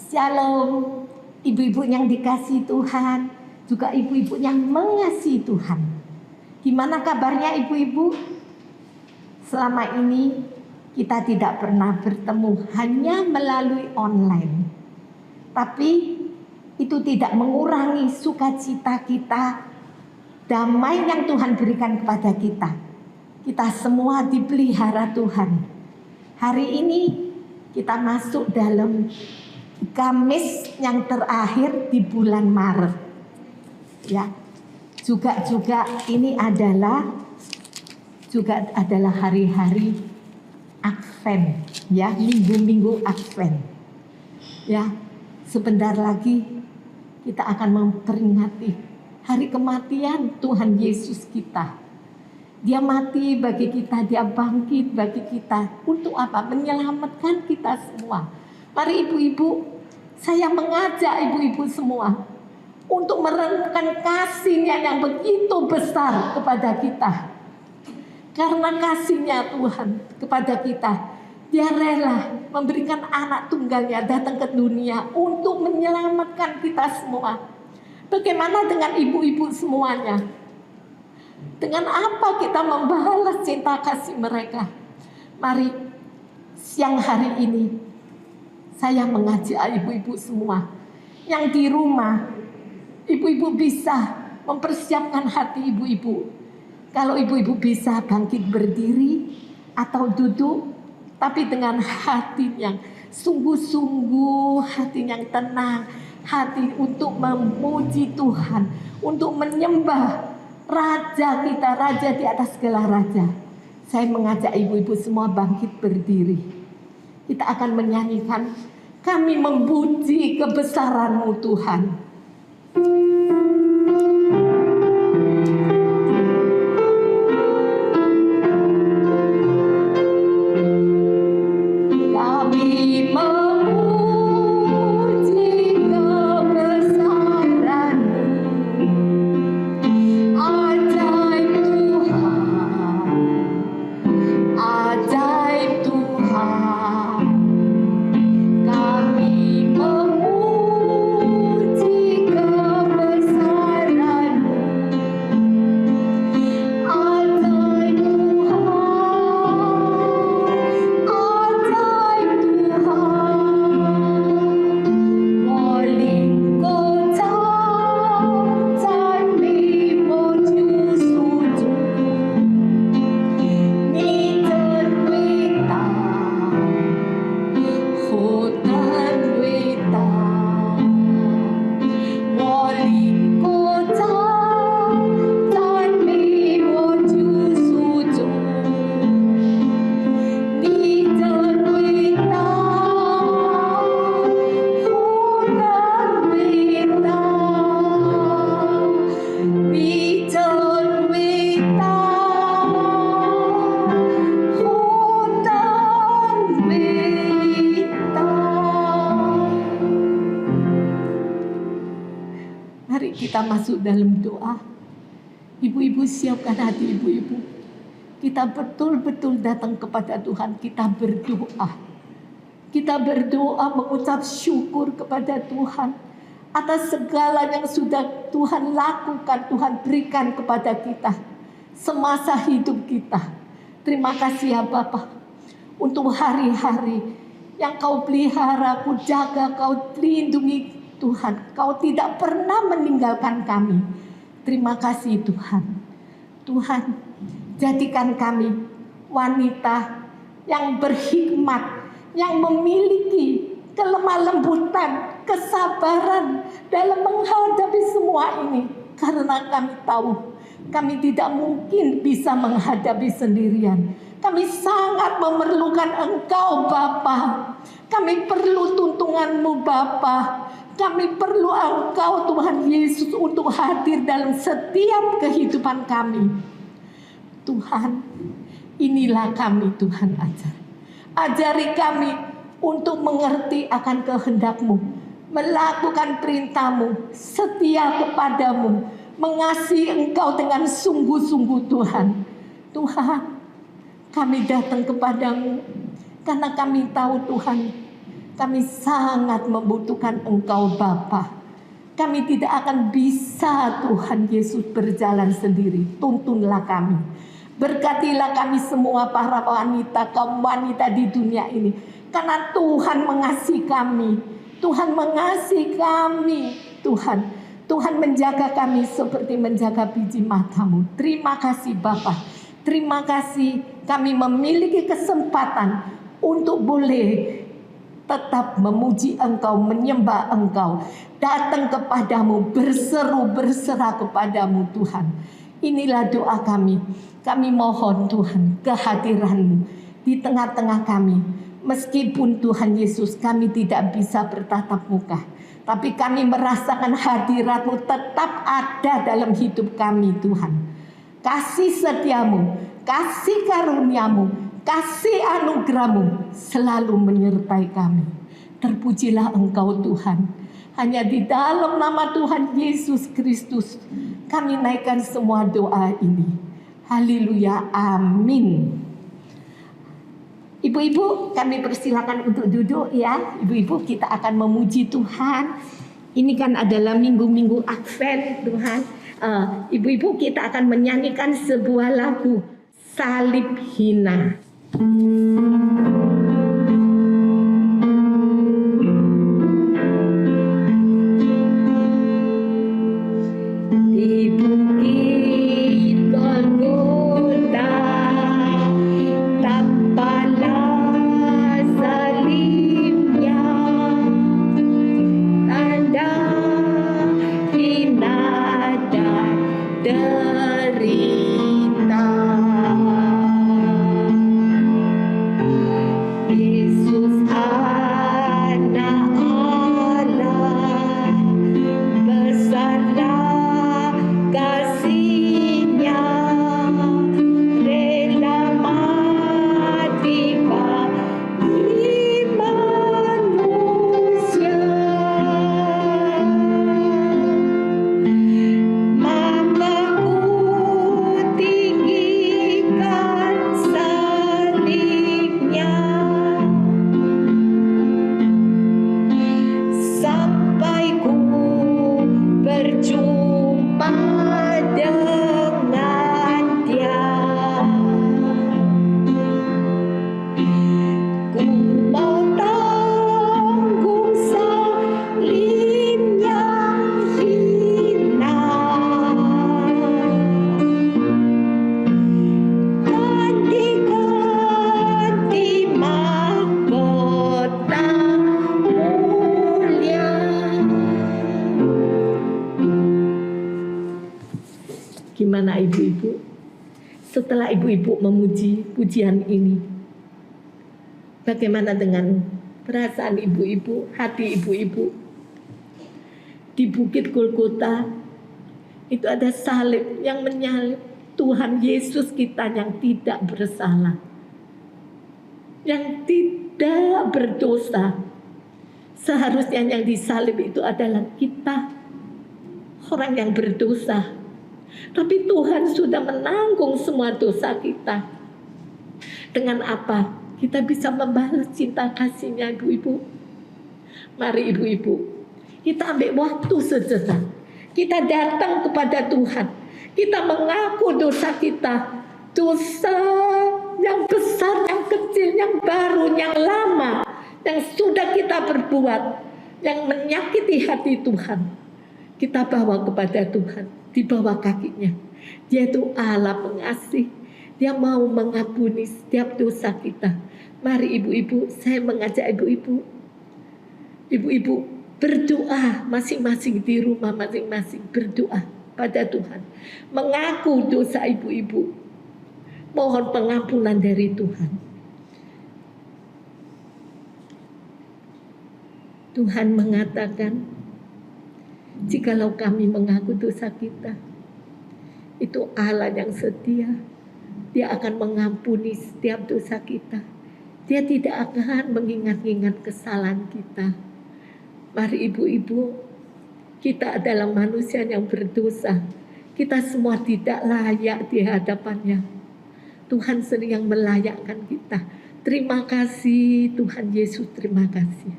Shalom, ibu-ibu yang dikasihi Tuhan, juga ibu-ibu yang mengasihi Tuhan. Gimana kabarnya ibu-ibu? Selama ini kita tidak pernah bertemu, hanya melalui online. Tapi itu tidak mengurangi sukacita kita, damai yang Tuhan berikan kepada kita. Kita semua dipelihara Tuhan. Hari ini kita masuk dalam Kamis yang terakhir di bulan Maret. Ya, juga ini adalah hari-hari Advent, ya, minggu-minggu Advent. Ya, sebentar lagi kita akan memperingati hari kematian Tuhan Yesus kita. Dia mati bagi kita, dia bangkit bagi kita. Untuk apa? Menyelamatkan kita semua. Mari ibu-ibu, saya mengajak ibu-ibu semua untuk merenungkan kasih-Nya yang begitu besar kepada kita. Karena kasih-Nya Tuhan kepada kita, Dia rela memberikan anak tunggalnya datang ke dunia untuk menyelamatkan kita semua. Bagaimana dengan ibu-ibu semuanya? Dengan apa kita membalas cinta kasih mereka? Mari siang hari ini saya mengajak ibu-ibu semua yang di rumah. Ibu-ibu bisa mempersiapkan hati ibu-ibu. Kalau ibu-ibu bisa bangkit berdiri atau duduk, tapi dengan hati yang sungguh-sungguh, hati yang tenang, hati untuk memuji Tuhan, untuk menyembah Raja kita, Raja di atas segala raja. Saya mengajak ibu-ibu semua bangkit berdiri. Kita akan menyanyikan, kami memuji kebesaran-Mu Tuhan. Kita masuk dalam doa. Ibu-ibu siapkan hati ibu-ibu. Kita betul-betul datang kepada Tuhan. Kita berdoa. Kita berdoa mengucap syukur kepada Tuhan atas segala yang sudah Tuhan lakukan, Tuhan berikan kepada kita semasa hidup kita. Terima kasih ya Bapa untuk hari-hari yang Kau pelihara, Kau jaga, Kau lindungi Tuhan. Kau tidak pernah meninggalkan kami. Terima kasih Tuhan. Tuhan, jadikan kami wanita yang berhikmat, yang memiliki kelemah lembutan, kesabaran dalam menghadapi semua ini. Karena kami tahu kami tidak mungkin bisa menghadapi sendirian. Kami sangat memerlukan Engkau Bapa. Kami perlu tuntunan-Mu Bapa. Kami perlu Engkau Tuhan Yesus untuk hadir dalam setiap kehidupan kami. Tuhan, inilah kami Tuhan ajar. Ajari kami untuk mengerti akan kehendak-Mu, melakukan perintah-Mu, setia kepadamu, mengasihi Engkau dengan sungguh-sungguh Tuhan. Tuhan, kami datang kepadamu karena kami tahu Tuhan, Kami sangat membutuhkan Engkau Bapa. Kami tidak akan bisa Tuhan Yesus berjalan sendiri. Tuntunlah kami. Berkatilah kami semua para wanita, kaum wanita di dunia ini. Karena Tuhan mengasihi kami. Tuhan mengasihi kami. Tuhan menjaga kami seperti menjaga biji matamu. Terima kasih Bapa. Terima kasih kami memiliki kesempatan untuk boleh tetap memuji Engkau, menyembah Engkau, datang kepadamu, berseru-berserah kepadamu Tuhan. Inilah doa kami. Kami mohon Tuhan kehadiran-Mu di tengah-tengah kami. Meskipun Tuhan Yesus kami tidak bisa bertatap muka, tapi kami merasakan hadirat-Mu tetap ada dalam hidup kami Tuhan. Kasih setiamu, kasih karuniamu, kasih anugerah-Mu selalu menyertai kami. Terpujilah Engkau Tuhan. Hanya di dalam nama Tuhan Yesus Kristus kami naikkan semua doa ini. Haleluya, amin. Ibu-ibu kami persilakan untuk duduk ya. Ibu-ibu kita akan memuji Tuhan. Ini kan adalah minggu-minggu Advent Tuhan. Ibu-ibu kita akan menyanyikan sebuah lagu Salib Hina. Di bukit Golgota tampalah salibnya, tanda hina dan derita. Yesus anak Allah, besarlah kasih-Nya, rela mati bagi manusia. Maka ku tinggikan salib-Nya, sampai ku berjumpa dengan Dia. Ku mau tanggung salib yang hina, ganti-ganti mahkota mulia. Gimana ibu-ibu? Setelah ibu-ibu memuji pujian ini, bagaimana dengan perasaan ibu-ibu, hati ibu-ibu? Di bukit Golgota itu ada salib yang menyalib Tuhan Yesus kita yang tidak bersalah, yang tidak berdosa. Seharusnya yang disalib itu adalah kita, orang yang berdosa. Tapi Tuhan sudah menanggung semua dosa kita. Dengan apa? Kita bisa membalas cinta kasih-Nya ibu-ibu. Mari ibu-ibu, kita ambil waktu sejenak. Kita datang kepada Tuhan. Kita mengaku dosa kita. Dosa yang besar, yang kecil, yang baru, yang lama, yang sudah kita perbuat, yang menyakiti hati Tuhan. Kita bawa kepada Tuhan, di bawah kaki-Nya. Dia itu Allah pengasih. Dia mau mengampuni setiap dosa kita. Mari ibu-ibu, saya mengajak ibu-ibu. Ibu-ibu berdoa masing-masing di rumah masing-masing. Berdoa pada Tuhan. Mengaku dosa ibu-ibu. Mohon pengampunan dari Tuhan. Tuhan mengatakan, jikalau kami mengaku dosa kita, itu Allah yang setia. Dia akan mengampuni setiap dosa kita. Dia tidak akan mengingat-ingat kesalahan kita. Mari ibu-ibu, kita adalah manusia yang berdosa. Kita semua tidak layak di hadapan-Nya. Tuhan sering yang melayakkan kita. Terima kasih Tuhan Yesus, terima kasih.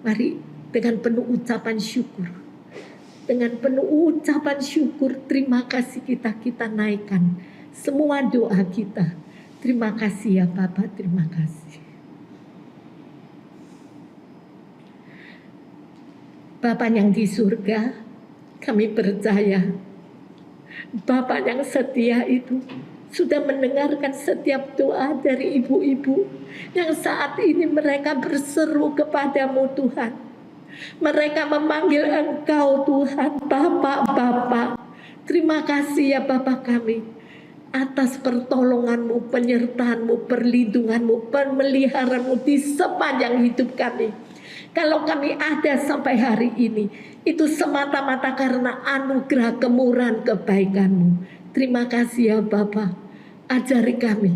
Mari dengan penuh ucapan syukur. Dengan penuh ucapan syukur, terima kasih kita naikkan semua doa kita. Terima kasih ya Bapa, terima kasih. Bapa yang di surga, kami percaya Bapa yang setia itu sudah mendengarkan setiap doa dari ibu-ibu yang saat ini mereka berseru kepadamu Tuhan. Mereka memanggil Engkau Tuhan, Bapa. Terima kasih ya Bapa kami atas pertolongan-Mu, penyertaan-Mu, perlindungan-Mu, pemeliharaanmu di sepanjang hidup kami. Kalau kami ada sampai hari ini, itu semata-mata karena anugerah kemurahan kebaikan-Mu. Terima kasih ya Bapa. Ajari kami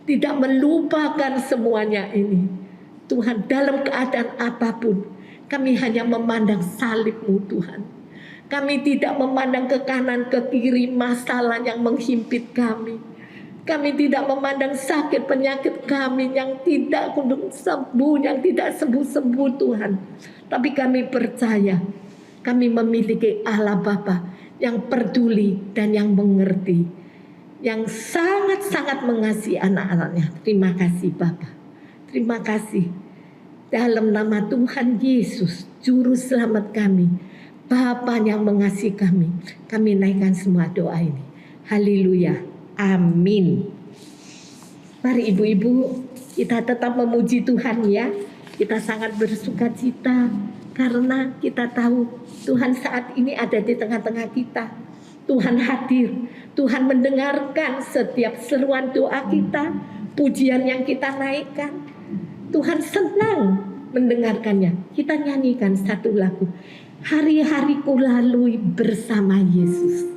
tidak melupakan semuanya ini. Tuhan, dalam keadaan apapun, kami hanya memandang salib-Mu Tuhan. Kami tidak memandang ke kanan, ke kiri masalah yang menghimpit kami. Kami tidak memandang sakit penyakit kami yang tidak sembuh, yang tidak sembuh-sembuh Tuhan. Tapi kami percaya kami memiliki Allah Bapa yang peduli dan yang mengerti, yang sangat-sangat mengasihi anak-anaknya. Terima kasih Bapa. Terima kasih. Dalam nama Tuhan Yesus, Juru Selamat kami, Bapa yang mengasihi kami naikkan semua doa ini. Haleluya. Amin. Mari ibu-ibu, kita tetap memuji Tuhan ya. Kita sangat bersuka cita karena kita tahu Tuhan saat ini ada di tengah-tengah kita. Tuhan hadir, Tuhan mendengarkan setiap seruan doa kita, pujian yang kita naikkan. Tuhan senang mendengarkannya. Kita nyanyikan satu lagu, hari-hariku lalui bersama Yesus.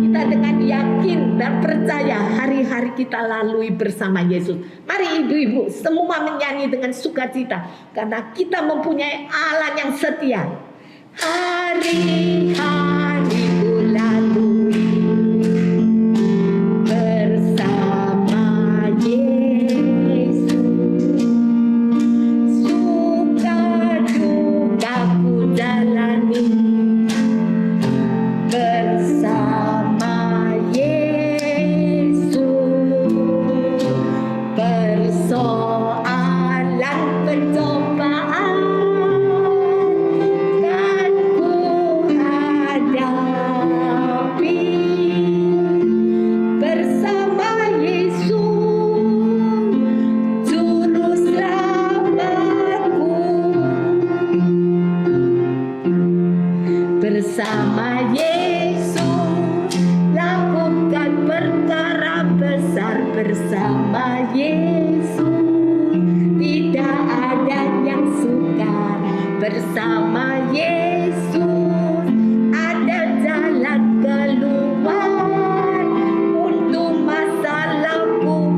Kita dengan yakin dan percaya hari-hari kita lalui bersama Yesus. Mari ibu-ibu semua menyanyi dengan sukacita karena kita mempunyai Allah yang setia. Hari-hariku lalui bersama Yesus, suka dukaku jalani bersama Yesus, persoalan pencobaan kan ku hadapi bersama Yesus, Juru Selamatku. Bersama Yesus lakukan perkara besar, bersama Yesus tidak ada yang sukar, bersama Yesus ada jalan keluar untuk masalahku,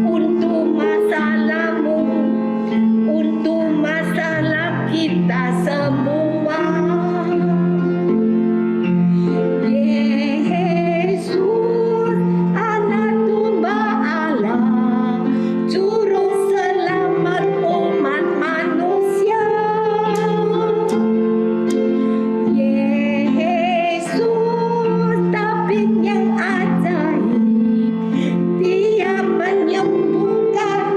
untuk masalahmu, untuk masalah kita semua. Yesus, Anak Domba Allah, Juru Selamat umat manusia. Yesus, tabib yang ajaib, Dia menyembuhkan,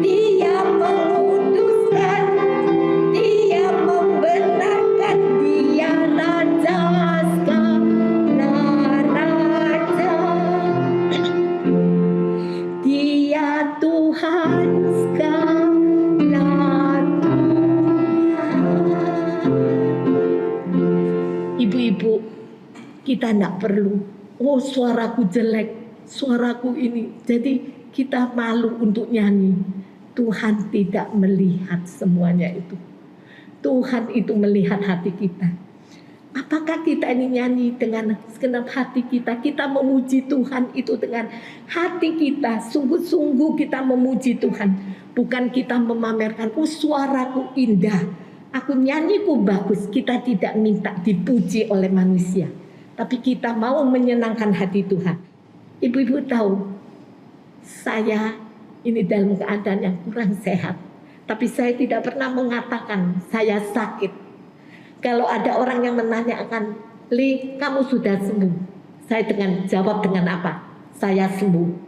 Dia menguduskan, Dia membenarkan, Dia Raja segala raja, Dia Tuhan segala Tuhan. Ibu-ibu, kita tidak perlu, oh suaraku jelek, suaraku ini, jadi kita malu untuk nyanyi. Tuhan tidak melihat semuanya itu. Tuhan itu melihat hati kita. Apakah kita ini nyanyi dengan segenap hati kita? Kita memuji Tuhan itu dengan hati kita. Sungguh-sungguh kita memuji Tuhan. Bukan kita memamerkan, oh suaraku indah, aku nyanyiku bagus. Kita tidak minta dipuji oleh manusia, tapi kita mau menyenangkan hati Tuhan. Ibu-ibu tahu, saya ini dalam keadaan yang kurang sehat, tapi saya tidak pernah mengatakan saya sakit. Kalau ada orang yang menanyakan, Li, kamu sudah sembuh? Saya jawab dengan apa? Saya sembuh.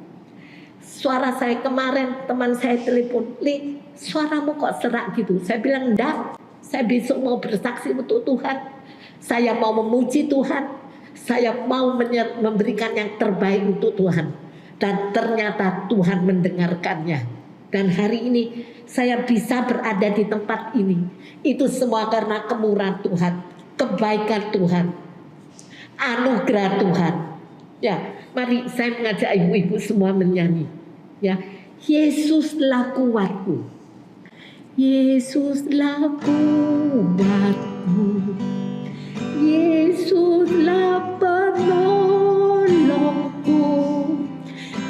Suara saya kemarin teman saya telepon, Li, suaramu kok serak gitu? Saya bilang enggak, saya besok mau bersaksi untuk Tuhan. Saya mau memuji Tuhan. Saya mau memberikan yang terbaik untuk Tuhan. Dan ternyata Tuhan mendengarkannya. Dan hari ini saya bisa berada di tempat ini. Itu semua karena kemurahan Tuhan, kebaikan Tuhan, anugerah Tuhan. Ya, mari saya mengajak ibu-ibu semua menyanyi. Ya, Yesuslah kuatku, Yesuslah kuatku, Yesuslah penolongku,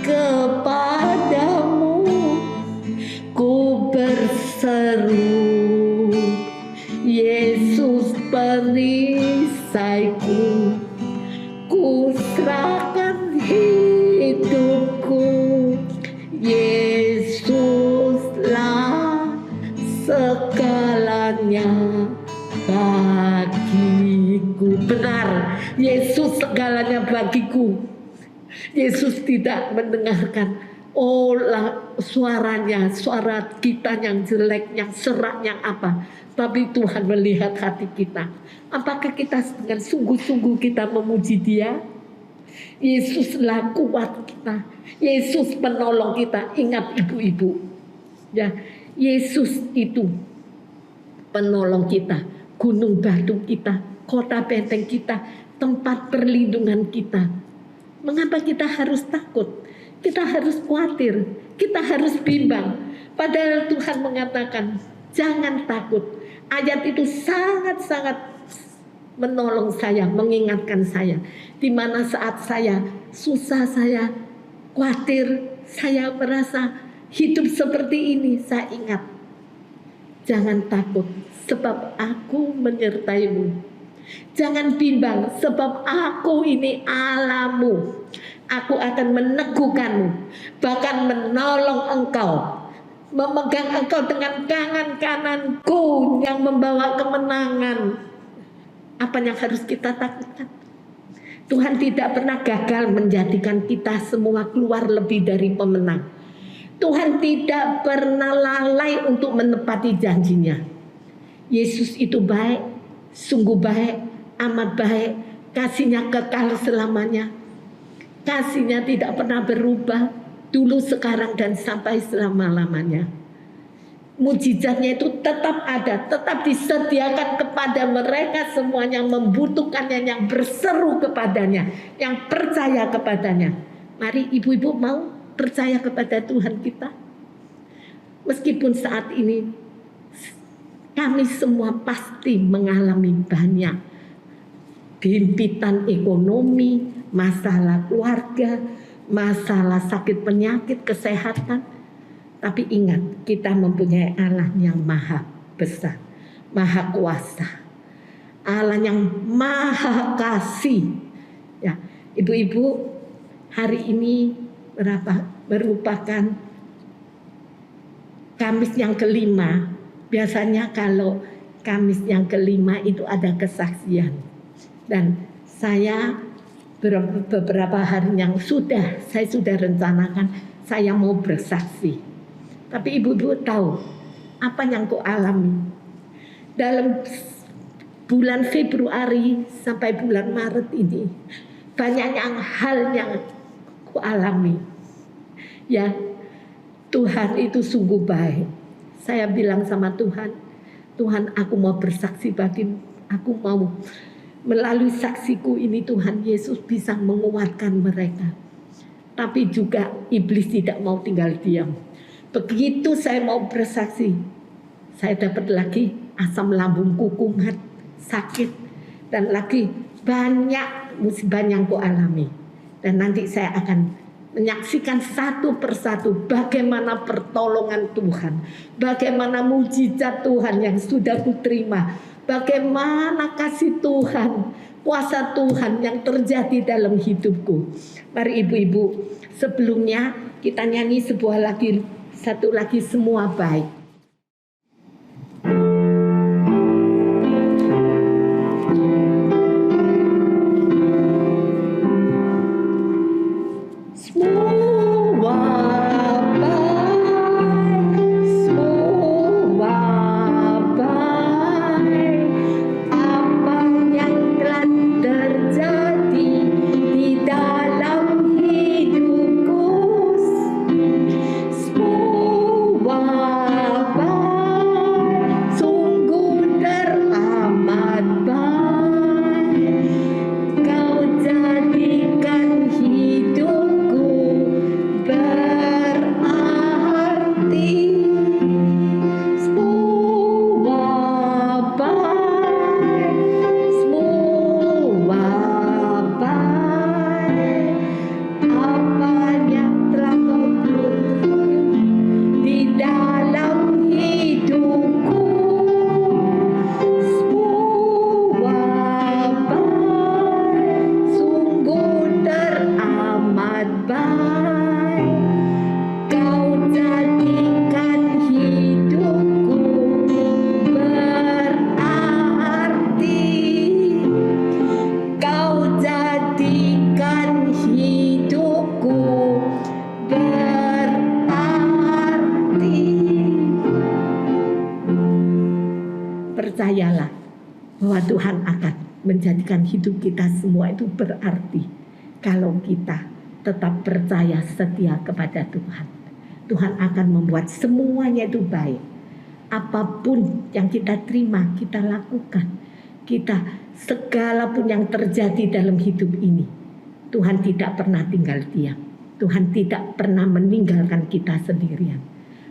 kepadamu ku berseru, Yesus perisaiku, ku serahkan hidupku, Yesuslah segalanya bagiku. Benar, Yesus segalanya bagiku. Yesus tidak mendengarkan suaranya, suara kita yang jelek, yang serak, yang apa. Tapi Tuhan melihat hati kita. Apakah kita dengan sungguh-sungguh kita memuji Dia? Yesuslah kuat kita, Yesus penolong kita. Ingat ibu-ibu, ya, Yesus itu penolong kita, gunung batu kita, kota benteng kita, tempat perlindungan kita. Mengapa kita harus takut? Kita harus khawatir, kita harus bimbang. Padahal Tuhan mengatakan, jangan takut. Ayat itu sangat-sangat menolong saya, mengingatkan saya. Di mana saat saya susah, saya khawatir, saya merasa hidup seperti ini, saya ingat, jangan takut sebab aku menyertaimu. Jangan bimbang sebab aku ini Allahmu. Aku akan meneguhkanmu, bahkan menolong engkau, memegang engkau dengan tangan kananku yang membawa kemenangan. Apa yang harus kita takutkan? Tuhan tidak pernah gagal menjadikan kita semua keluar lebih dari pemenang. Tuhan tidak pernah lalai untuk menepati janjinya. Yesus itu baik, sungguh baik, amat baik. Kasihnya kekal selamanya. Kasihnya tidak pernah berubah, dulu, sekarang, dan sampai selama-lamanya. Mujizatnya itu tetap ada, tetap disediakan kepada mereka semua yang membutuhkannya, yang berseru kepadanya, yang percaya kepadanya. Mari ibu-ibu mau percaya kepada Tuhan kita. Meskipun saat ini kami semua pasti mengalami banyak himpitan ekonomi, masalah keluarga, masalah sakit penyakit, kesehatan. Tapi ingat, kita mempunyai Allah yang maha besar, maha kuasa, Allah yang maha kasih. Ya, ibu-ibu, hari ini merupakan Kamis yang kelima. Biasanya kalau Kamis yang kelima itu ada kesaksian. Dan saya beberapa hari yang saya sudah rencanakan saya mau bersaksi. Tapi ibu-ibu tahu apa yang ku alami dalam bulan Februari sampai bulan Maret ini. Banyak hal yang ku alami. Ya, Tuhan itu sungguh baik. Saya bilang sama Tuhan, Tuhan, aku mau bersaksi bagimu. Aku mau melalui saksiku ini Tuhan Yesus bisa menguatkan mereka. Tapi juga iblis tidak mau tinggal diam. Begitu saya mau bersaksi, saya dapat lagi asam lambungku kumat, sakit, dan lagi banyak musibah yang ku alami. Dan nanti saya akan menyaksikan satu persatu bagaimana pertolongan Tuhan, bagaimana mujizat Tuhan yang sudah kuterima, bagaimana kasih Tuhan, kuasa Tuhan yang terjadi dalam hidupku. Mari ibu-ibu, sebelumnya kita nyanyi satu lagi semua baik. Percayalah bahwa Tuhan akan menjadikan hidup kita semua itu berarti kalau kita tetap percaya setia kepada Tuhan. Tuhan akan membuat semuanya itu baik. Apapun yang kita terima, kita lakukan. Kita segala pun yang terjadi dalam hidup ini, Tuhan tidak pernah tinggal diam. Tuhan tidak pernah meninggalkan kita sendirian.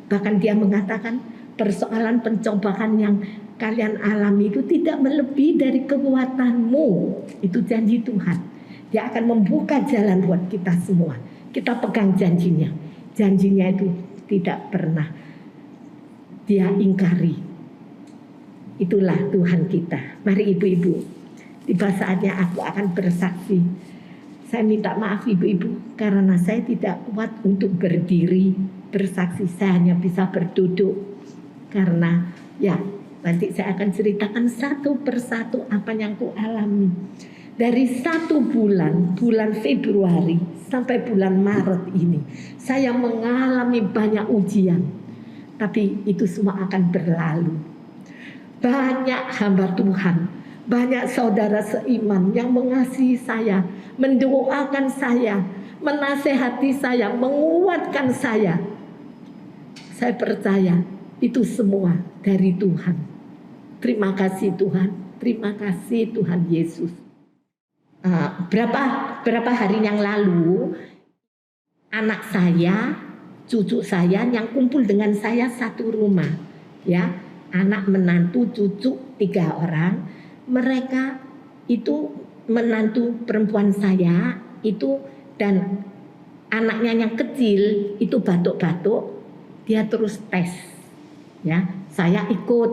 Bahkan Dia mengatakan persoalan pencobaan yang kalian alami itu tidak melebihi dari kekuatanmu. Itu janji Tuhan. Dia akan membuka jalan buat kita semua. Kita pegang janjinya. Janjinya itu tidak pernah Dia ingkari. Itulah Tuhan kita. Mari ibu-ibu, tiba saatnya aku akan bersaksi. Saya minta maaf ibu-ibu karena saya tidak kuat untuk berdiri bersaksi. Saya hanya bisa berduduk karena ya nanti saya akan ceritakan satu persatu apa yang ku alami. Dari 1 bulan Februari sampai bulan Maret ini, saya mengalami banyak ujian. Tapi itu semua akan berlalu. Banyak hamba Tuhan, banyak saudara seiman yang mengasihi saya, mendoakan saya, menasehati saya, menguatkan saya. Saya percaya itu semua dari Tuhan. Terima kasih Tuhan, terima kasih Tuhan Yesus. Berapa hari yang lalu anak saya, cucu saya yang kumpul dengan saya satu rumah, ya, anak menantu cucu 3 orang. Mereka itu menantu perempuan saya itu dan anaknya yang kecil itu batuk-batuk, dia terus tes, ya. Saya ikut,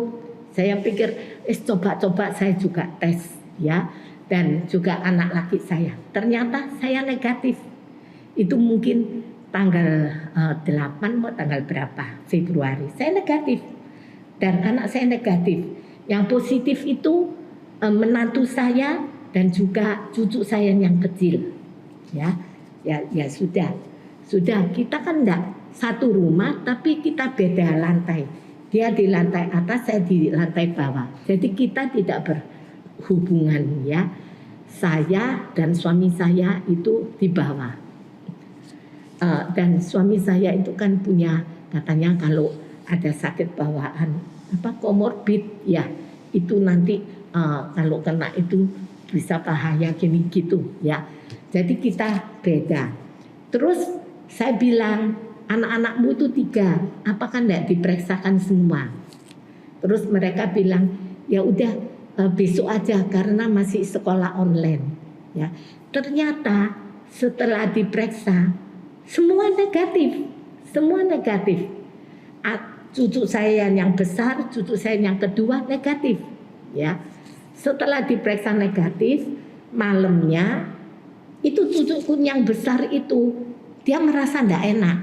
saya pikir coba-coba saya juga tes, ya. Dan juga anak laki saya, ternyata saya negatif. Itu mungkin tanggal 8 mau tanggal berapa Februari, saya negatif. Dan anak saya negatif. Yang positif itu menantu saya dan juga cucu saya yang kecil. Ya sudah kita kan enggak satu rumah tapi kita beda lantai. Dia di lantai atas, saya di lantai bawah. Jadi kita tidak berhubungan, ya. Saya dan suami saya itu di bawah. Dan suami saya itu kan punya, katanya kalau ada sakit bawaan komorbid, ya itu nanti kalau kena itu bisa bahaya gini gitu, ya. Jadi kita beda. Terus saya bilang, anak-anakmu itu 3, apakah enggak diperiksakan semua? Terus mereka bilang, ya udah besok aja karena masih sekolah online, ya. Ternyata setelah diperiksa semua negatif. Cucu saya yang besar, cucu saya yang kedua negatif, ya. Setelah diperiksa negatif, malamnya itu cucuku yang besar itu dia merasa ndak enak,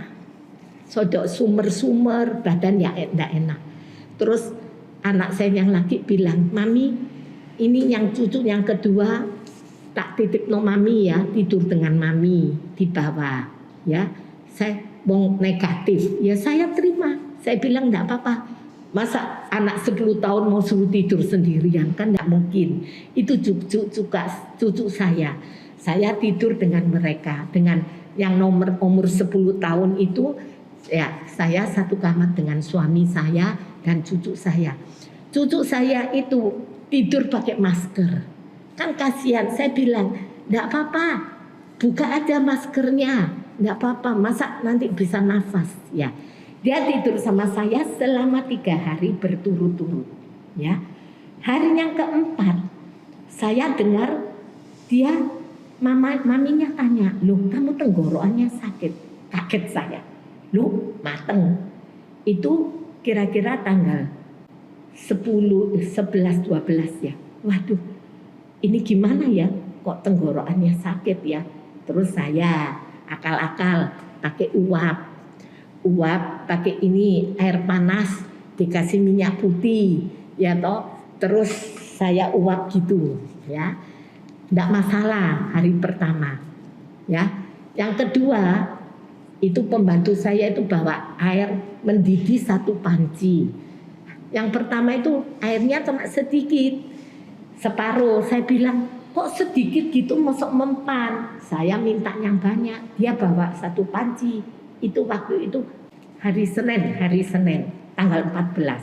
sodok sumer-sumer, badan ya ndak enak. Terus anak saya yang laki bilang, mami ini yang cucu yang kedua tak titip no mami ya, tidur dengan mami di bawah ya. Saya mau negatif, ya saya terima. Saya bilang ndak apa-apa. Masa anak 10 tahun mau suruh tidur sendirian, kan ndak mungkin. Itu cucu saya. Saya tidur dengan mereka, dengan yang umur 10 tahun itu ya, saya satu kamar dengan suami saya dan cucu saya. Cucu saya itu tidur pakai masker. Kan kasihan, saya bilang, enggak apa-apa, buka aja maskernya, enggak apa-apa, masa nanti bisa nafas ya. Dia tidur sama saya selama 3 hari berturut-turut ya. Hari yang keempat, saya dengar dia maminya tanya, loh kamu tenggorokannya sakit? Kaget saya, loh mateng. Itu kira-kira tanggal 10, 11, 12 ya. Waduh, ini gimana ya, kok tenggorokannya sakit ya. Terus saya akal-akal pakai uap pakai ini air panas dikasih minyak putih ya toh. Terus saya uap gitu ya. Tidak masalah hari pertama ya. Yang kedua itu pembantu saya itu bawa air mendidih 1 panci. Yang pertama itu airnya cuma sedikit, separuh. Saya bilang kok sedikit gitu masuk mempan. Saya minta yang banyak. Dia bawa 1 panci. Itu waktu itu hari Senin tanggal 14.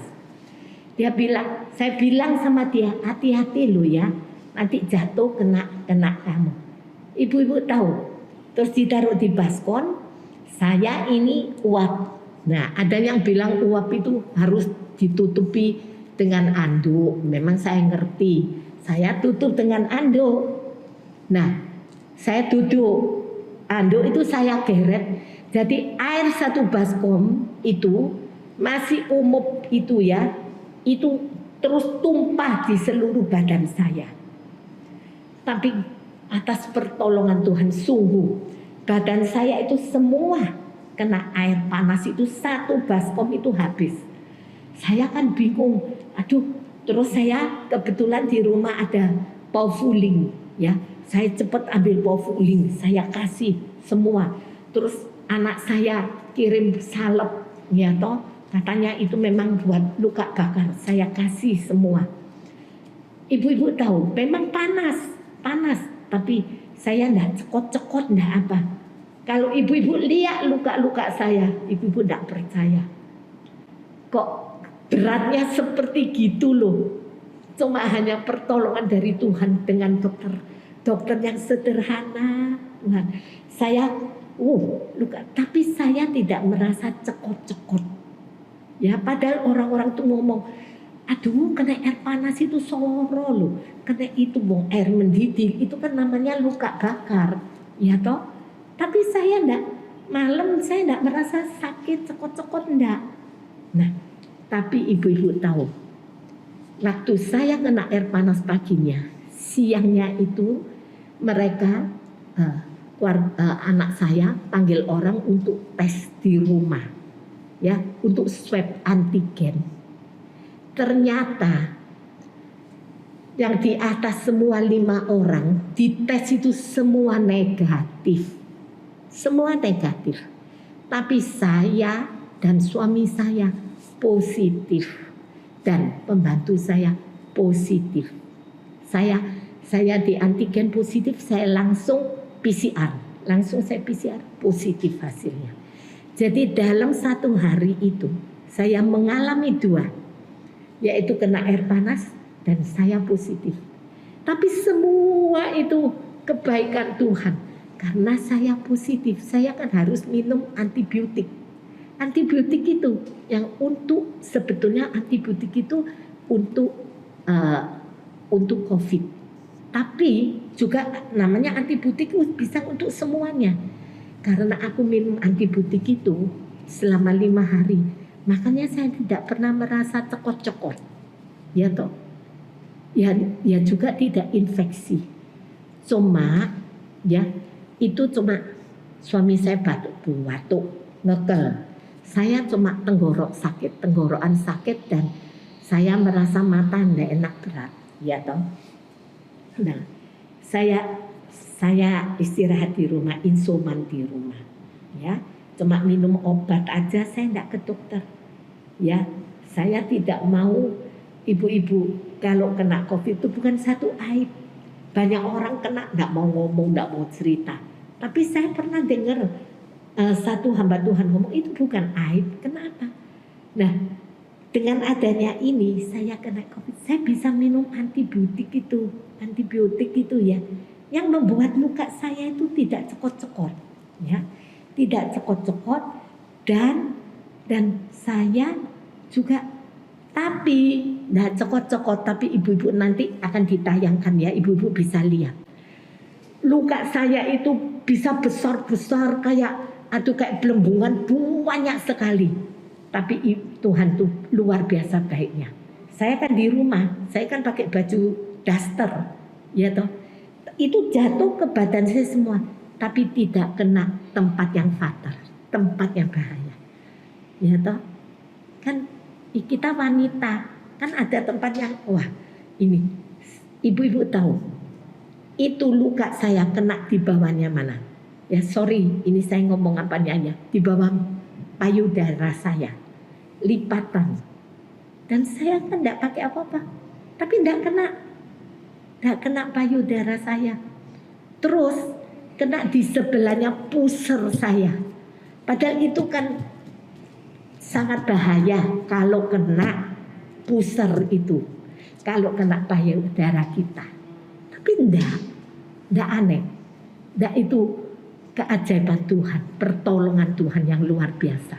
Dia bilang, saya bilang sama dia, hati-hati lo ya, nanti jatuh kena kamu. Ibu-ibu tahu, terus ditaruh di baskom. Saya ini uap. Nah, ada yang bilang uap itu harus ditutupi dengan anduk. Memang saya ngerti. Saya tutup dengan anduk. Nah, saya duduk. Anduk itu saya geret. Jadi air 1 baskom itu masih umum itu ya. Itu terus tumpah di seluruh badan saya. Tapi atas pertolongan Tuhan sungguh badan saya itu semua kena air panas itu 1 baskom itu habis. Saya kan bingung, aduh, terus saya kebetulan di rumah ada Povuling ya. Saya cepat ambil Povuling, saya kasih semua. Terus anak saya kirim salep ya toh, katanya itu memang buat luka bakar. Saya kasih semua. Ibu-ibu tahu, memang panas, tapi saya enggak cekot-cekot, enggak apa. Kalau ibu-ibu lihat luka-luka saya, ibu-ibu enggak percaya. Kok beratnya seperti gitu loh. Cuma hanya pertolongan dari Tuhan dengan dokter yang sederhana. Tuhan, saya luka, tapi saya tidak merasa cekot-cekot. Ya, padahal orang-orang tuh ngomong, aduh kena air panas itu soro loh, kena itu bong air mendidih, itu kan namanya luka bakar, ya toh. Tapi saya enggak, malam saya enggak merasa sakit cekot-cekot enggak. Nah, tapi ibu-ibu tahu, waktu saya kena air panas paginya, siangnya itu mereka anak saya panggil orang untuk tes di rumah, ya, untuk swab antigen. Ternyata yang di atas semua 5 orang dites itu semua negatif. Semua negatif. Tapi saya dan suami saya positif. Dan pembantu saya positif. Saya di antigen positif, saya langsung PCR. Langsung saya PCR positif hasilnya. Jadi dalam 1 hari itu saya mengalami 2. Yaitu kena air panas dan saya positif. Tapi semua itu kebaikan Tuhan. Karena saya positif, saya kan harus minum antibiotik. Antibiotik itu yang sebetulnya antibiotik itu untuk COVID. Tapi juga namanya antibiotik bisa untuk semuanya. Karena aku minum antibiotik itu selama 5 hari. Makanya saya tidak pernah merasa cekot-cekot. Ya toh. Ya juga tidak infeksi. Cuma ya itu cuma Suami saya batuk, ngekel. Saya cuma tenggorokan sakit dan saya merasa mata tidak enak berat, ya toh. Nah, saya istirahat di rumah, insuman di rumah, ya. Cuma minum obat aja, saya tidak ke dokter, ya. Saya tidak mau ibu-ibu kalau kena COVID itu bukan satu aib. Banyak orang kena tidak mau ngomong, tidak mau cerita. Tapi saya pernah dengar satu hamba Tuhan ngomong itu bukan aib. Kenapa? Nah, dengan adanya ini saya kena COVID, saya bisa minum antibiotik itu ya, yang membuat luka saya itu tidak cekot-cekot, ya, tidak cekot-cekot dan saya juga tapi nah cekot-cekot, tapi ibu-ibu nanti akan ditayangkan ya, ibu-ibu bisa lihat luka saya itu bisa besar-besar kayak belembungan banyak sekali. Tapi Tuhan tuh luar biasa baiknya. Saya kan di rumah, saya kan pakai baju daster, ya toh. Itu jatuh ke badan saya semua, tapi tidak kena tempat yang fatal, tempat yang bahaya. Ya toh. Kan kita wanita, kan ada tempat yang wah, ini ibu-ibu tahu. Itu luka saya kena di bawahnya mana? Ya sorry, ini saya ngomong apanya ya, di bawah payudara saya, lipatan. Dan saya kan tidak pakai apa-apa, tapi tidak kena payudara saya. Terus kena di sebelahnya pusar saya. Padahal itu kan sangat bahaya kalau kena pusar itu, kalau kena payudara kita. Tapi tidak aneh, tidak itu keajaiban Tuhan, pertolongan Tuhan yang luar biasa.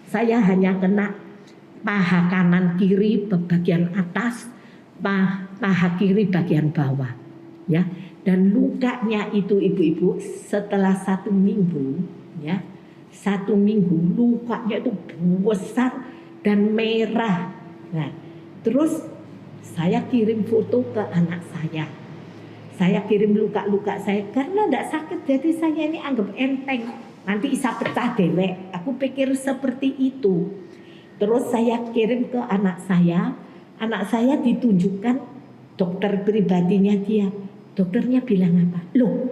Saya hanya kena paha kanan kiri bagian atas, paha kiri bagian bawah, ya. Dan lukanya itu ibu-ibu setelah 1 minggu, ya, 1 minggu lukanya itu besar dan merah. Nah, terus saya kirim foto ke anak saya. Saya kirim luka-luka saya karena tidak sakit, jadi saya ini anggap enteng. Nanti bisa pecah dewek. Aku pikir seperti itu. Terus saya kirim ke anak saya. Anak saya ditunjukkan dokter pribadinya dia. Dokternya bilang apa? Loh,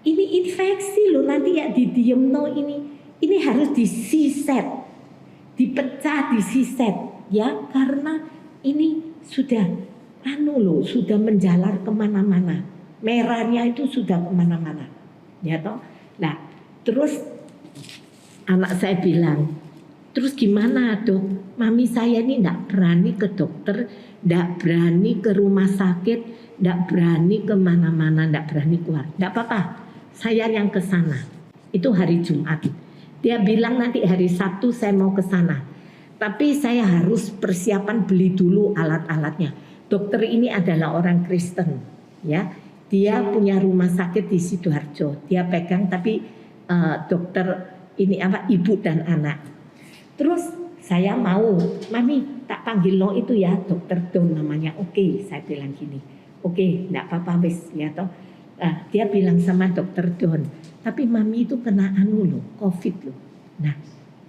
ini infeksi loh, nanti ya didiem no ini. Ini harus disiset, dipecah, disiset, ya, karena ini sudah sudah menjalar kemana-mana. Merahnya itu sudah kemana-mana, ya toh. Nah, terus anak saya bilang, terus gimana dok? Mami saya ini tidak berani ke dokter, tidak berani ke rumah sakit, tidak berani kemana-mana, tidak berani keluar. Tidak apa-apa, saya yang ke sana. Itu hari Jumat. Dia bilang nanti hari Sabtu saya mau ke sana. Tapi saya harus persiapan beli dulu alat-alatnya. Dokter ini adalah orang Kristen, ya. Dia punya rumah sakit di Sidoarjo. Dia pegang tapi dokter ini ibu dan anak. Terus saya mau, mami tak panggil lo itu ya, dokter Don namanya. Oke, saya bilang gini. Oke, enggak apa-apa wis ya toh. Dia bilang sama dokter Don, tapi mami itu kena COVID loh. Nah,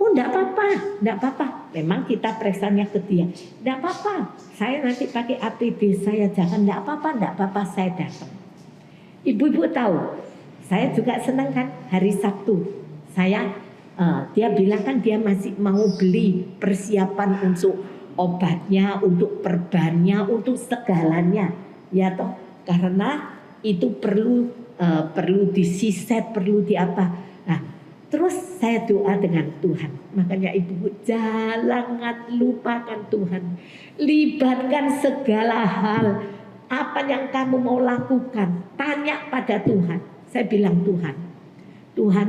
oh enggak apa-apa. Memang kita periksanya ke dia. Enggak apa-apa. Saya nanti pakai APD saya, jangan enggak apa-apa saya datang. Ibu-ibu tahu, saya juga senang kan hari Sabtu. Dia bilang kan dia masih mau beli persiapan untuk obatnya, untuk perbannya, untuk segalanya, ya toh. Karena itu perlu disiset, perlu diapa. Nah, terus saya doa dengan Tuhan. Makanya ibu jangan lupakan Tuhan, libatkan segala hal. Apa yang kamu mau lakukan, tanya pada Tuhan. Saya bilang Tuhan,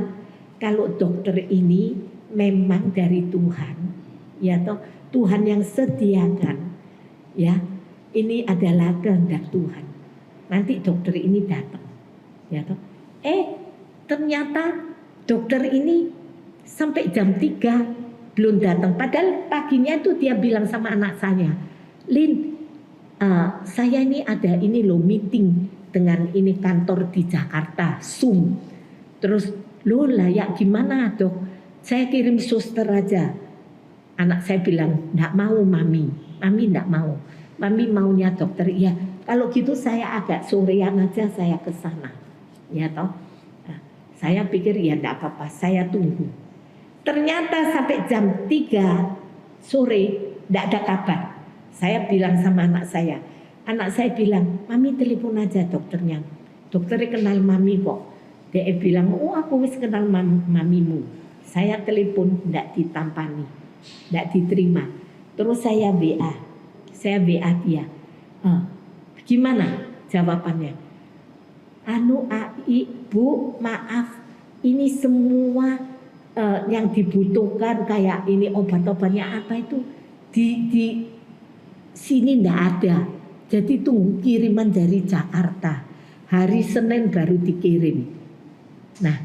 kalau dokter ini memang dari Tuhan, ya toh, Tuhan yang sediakan, ya, ini adalah kehendak Tuhan. Nanti dokter ini datang, ya toh. Ternyata dokter ini sampai jam 3 belum datang. Padahal paginya itu dia bilang sama anak saya, Lin, saya ini ada meeting dengan ini kantor di Jakarta, Zoom. Terus Loh lah ya gimana dok? Saya kirim suster aja. Anak saya bilang, enggak mau mami. Mami enggak mau. Mami maunya dokter. Ya kalau gitu saya agak sorean aja saya ke sana. Ya toh. Nah, saya pikir ya enggak apa-apa, saya tunggu. Ternyata sampai jam 3 sore enggak ada kabar. Saya bilang sama anak saya bilang, mami telepon aja dokternya. Dokternya kenal mami kok. Dia bilang, oh aku wis kenal mamimu. Saya telepon enggak ditampani, enggak diterima. Terus saya WA dia. Gimana jawabannya? Bu, maaf, ini semua yang dibutuhkan kayak ini obat-obatnya apa itu di sini ndak ada. Jadi tunggu kiriman dari Jakarta. Hari Senin baru dikirim. Nah,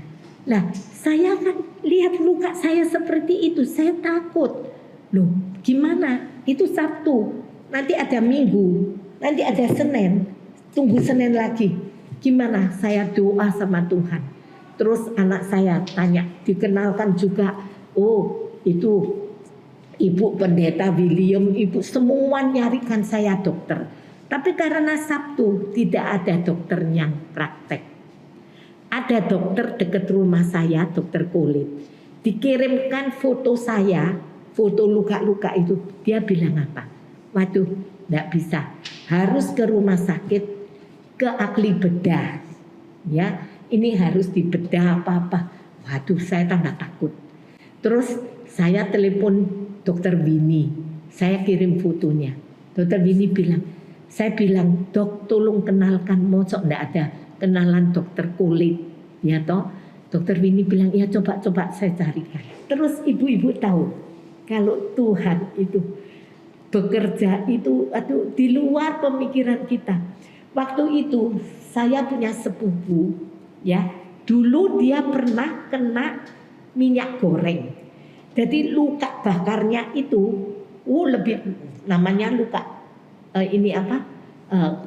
saya kan lihat luka saya seperti itu, saya takut. Loh, gimana? Itu Sabtu, nanti ada Minggu, nanti ada Senin, tunggu Senin lagi. Gimana? Saya doa sama Tuhan. Terus anak saya tanya, dikenalkan juga, oh itu Ibu Pendeta William, Ibu semua nyarikan saya dokter. Tapi karena Sabtu tidak ada dokter yang praktek. Ada dokter dekat rumah saya, dokter kulit. Dikirimkan foto saya, foto luka-luka itu. Dia bilang apa? Waduh, enggak bisa. Harus ke rumah sakit, ke ahli bedah. Ya, ini harus dibedah apa-apa. Waduh, saya tambah takut. Terus saya telepon Dokter Winnie, saya kirim fotonya. Dokter Winnie bilang, saya bilang, dok tolong kenalkan, mosok enggak ada kenalan dokter kulit, ya toh. Dokter Winnie bilang, ya coba saya carikan. Terus ibu-ibu tahu, kalau Tuhan itu bekerja itu, di luar pemikiran kita. Waktu itu saya punya sepupu, ya, dulu dia pernah kena minyak goreng. Jadi luka bakarnya itu lebih namanya luka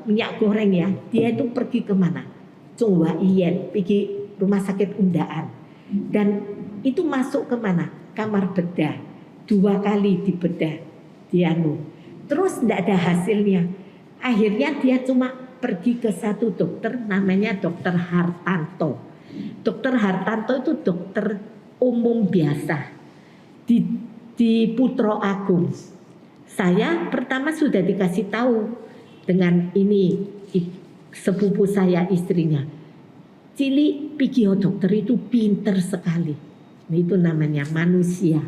minyak goreng ya. Dia itu pergi kemana? Cungwa Ien, pergi rumah sakit Undaan. Dan itu masuk kemana? Kamar bedah. 2 kali dibedah. Terus tidak ada hasilnya. Akhirnya dia cuma pergi ke satu dokter namanya Dokter Hartanto. Dokter Hartanto itu dokter umum biasa. Di Putro Agung. Saya pertama sudah dikasih tahu dengan ini sepupu saya istrinya. Cili pikir dokter itu pinter sekali. Itu namanya manusia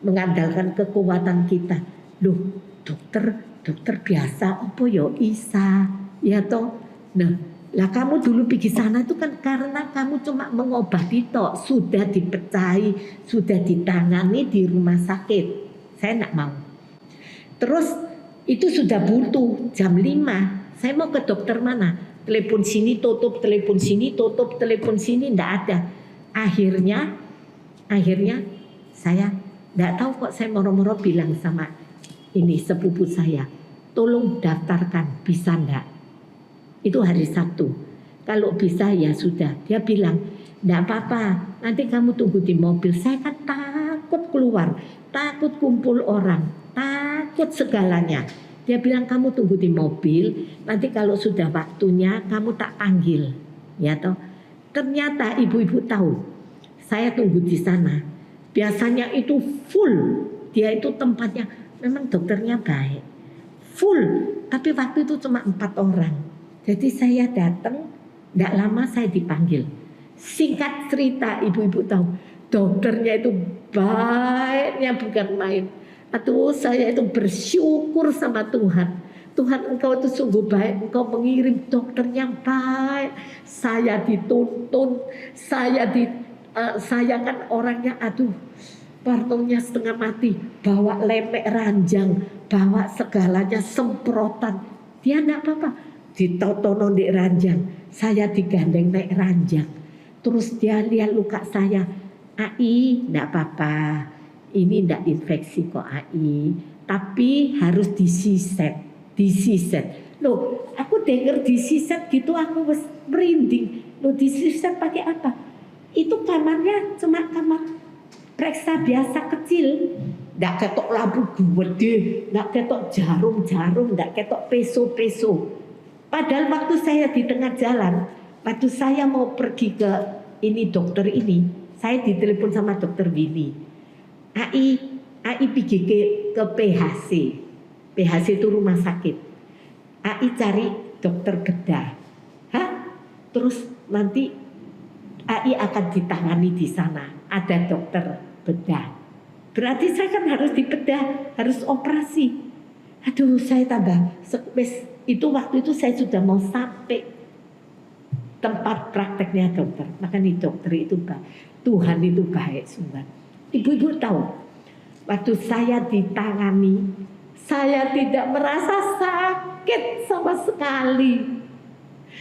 mengandalkan kekuatan kita. Loh, dokter biasa apa yo Isa ya toh. Nah, lah kamu dulu pergi sana itu kan karena kamu cuma mengobati toh, sudah dipercayai, sudah ditangani di rumah sakit. Saya enggak mau. Terus itu sudah buntu jam 5. Saya mau ke dokter mana? Telepon sini tutup, telepon sini tutup, telepon sini enggak ada. Akhirnya saya enggak tahu kok, saya moro-moro bilang sama ini sepupu saya, tolong daftarkan, bisa enggak? Itu hari Sabtu. Kalau bisa ya sudah. Dia bilang, enggak apa-apa, nanti kamu tunggu di mobil. Saya kan takut keluar, takut kumpul orang, takut segalanya. Dia bilang kamu tunggu di mobil, nanti kalau sudah waktunya kamu tak panggil. Ya toh. Ternyata ibu-ibu tahu, saya tunggu di sana. Biasanya itu full. Dia itu tempatnya, memang dokternya baik. Full, tapi waktu itu cuma 4 orang. Jadi saya datang, tidak lama saya dipanggil. Singkat cerita, ibu-ibu tahu, dokternya itu baiknya bukan main. Aduh, saya itu bersyukur sama Tuhan. Tuhan, engkau itu sungguh baik, engkau mengirim dokter yang baik. Saya dituntun, saya kan orangnya parnonya setengah mati, bawa lemek ranjang, bawa segalanya semprotan. Dia enggak apa-apa. Ditotono di ranjang, saya digandeng naik ranjang. Terus dia lihat luka saya, Ai, enggak apa-apa, ini enggak infeksi kok Ai, tapi harus disiset. Loh, aku denger disiset gitu aku merinding. Loh, disiset pakai apa? Itu kamarnya cuma kamar periksa biasa kecil. Nggak ketok lampu gede, nggak ketok jarum-jarum, nggak ketok peso-peso. Padahal waktu saya di tengah jalan, waktu saya mau pergi ke ini dokter ini, saya ditelepon sama dokter Winnie. AI pergi ke PHC. PHC itu rumah sakit. AI cari dokter bedah. Hah? Terus nanti AI akan ditangani di sana. Ada dokter bedah. Berarti saya kan harus dibedah, harus operasi. Aduh, saya tambah itu waktu itu saya sudah mau sampai tempat prakteknya dokter. Makanya dokter itu baik. Tuhan itu baik sungguh. Ibu-ibu tahu, waktu saya ditangani, saya tidak merasa sakit sama sekali.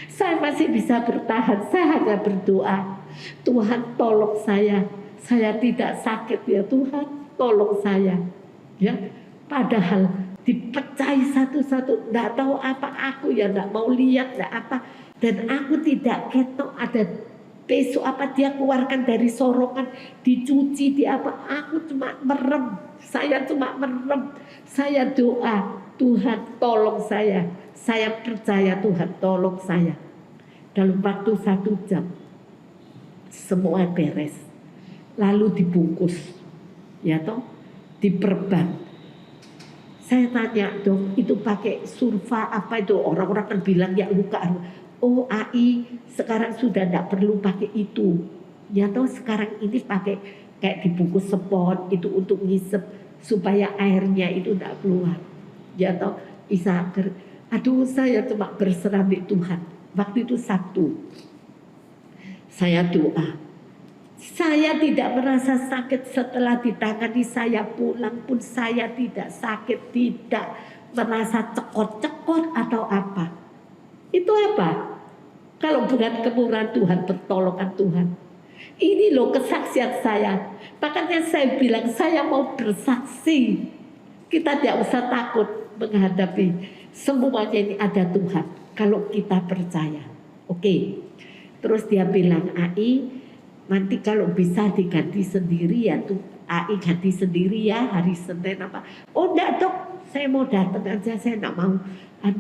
Saya masih bisa bertahan, saya hanya berdoa. Tuhan tolong saya tidak sakit ya Tuhan. Tolong saya, ya. Padahal dipecahi satu-satu, nggak tahu apa aku ya, nggak mau lihat, nggak apa. Dan aku tidak ketok ada besok apa dia keluarkan dari sorongan, dicuci di apa. Aku cuma merem, saya cuma merem. Saya doa, Tuhan tolong saya percaya Tuhan tolong saya. Dalam waktu 1 jam semua beres, lalu dibungkus. Ya toh, diperban. Saya tanya, dok, itu pakai surfa apa itu? Orang-orang kan bilang ya luka. Oh, AI sekarang sudah tidak perlu pakai itu. Ya toh, sekarang ini pakai kayak dibungkus spot itu untuk ngisep supaya airnya itu tidak keluar. Ya toh, bisa. Aduh, saya cuma berserah di Tuhan. Waktu itu Sabtu, saya doa. Saya tidak merasa sakit setelah ditangani, saya pulang pun saya tidak sakit, tidak merasa cekot-cekot atau apa. Itu apa? Kalau bukan kemurahan Tuhan, pertolongan Tuhan. Ini loh kesaksian saya. Makanya saya bilang saya mau bersaksi. Kita tidak usah takut menghadapi semuanya, ini ada Tuhan. Kalau kita percaya. Oke. Terus dia bilang, AI nanti kalau bisa diganti sendiri ya tuh, AI ganti sendiri ya hari Senin apa. Oh enggak dok, saya mau datang aja, saya enggak mau.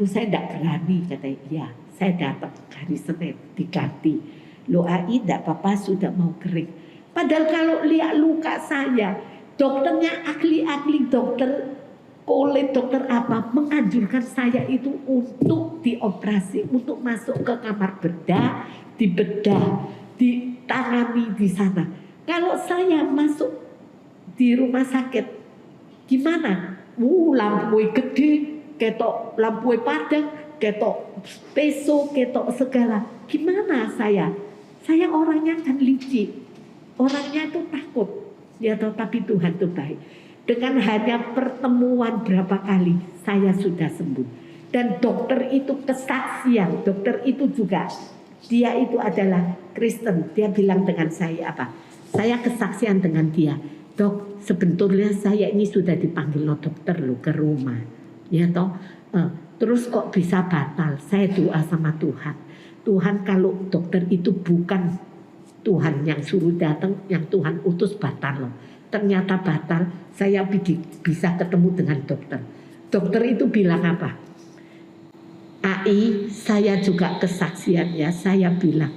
Saya enggak berani, katanya. Iya, saya datang hari Senin diganti. Lo AI enggak apa-apa, sudah mau kering. Padahal kalau lihat luka saya, dokternya ahli dokter kulit, dokter apa menganjurkan saya itu untuk dioperasi, untuk masuk ke kamar bedah, dibedah, ditangani di sana. Kalau saya masuk di rumah sakit, gimana? Lampu gede, ketok lampu padang, ketok peso, ketok segala. Gimana saya? Saya orangnya kan licik, orangnya itu takut. Ya, tapi Tuhan itu baik. Dengan hanya pertemuan berapa kali saya sudah sembuh. Dan dokter itu kesaksian, dokter itu juga dia itu adalah Kristen. Dia bilang dengan saya apa? Saya kesaksian dengan dia. Dok, sebetulnya saya ini sudah dipanggil lo dokter lo ke rumah. Ya toh. Terus kok bisa batal? Saya doa sama Tuhan. Tuhan, kalau dokter itu bukan Tuhan yang suruh datang, yang Tuhan utus, batal lo. Ternyata batal, saya bisa ketemu dengan dokter. Dokter itu bilang apa? AI, saya juga kesaksian ya, saya bilang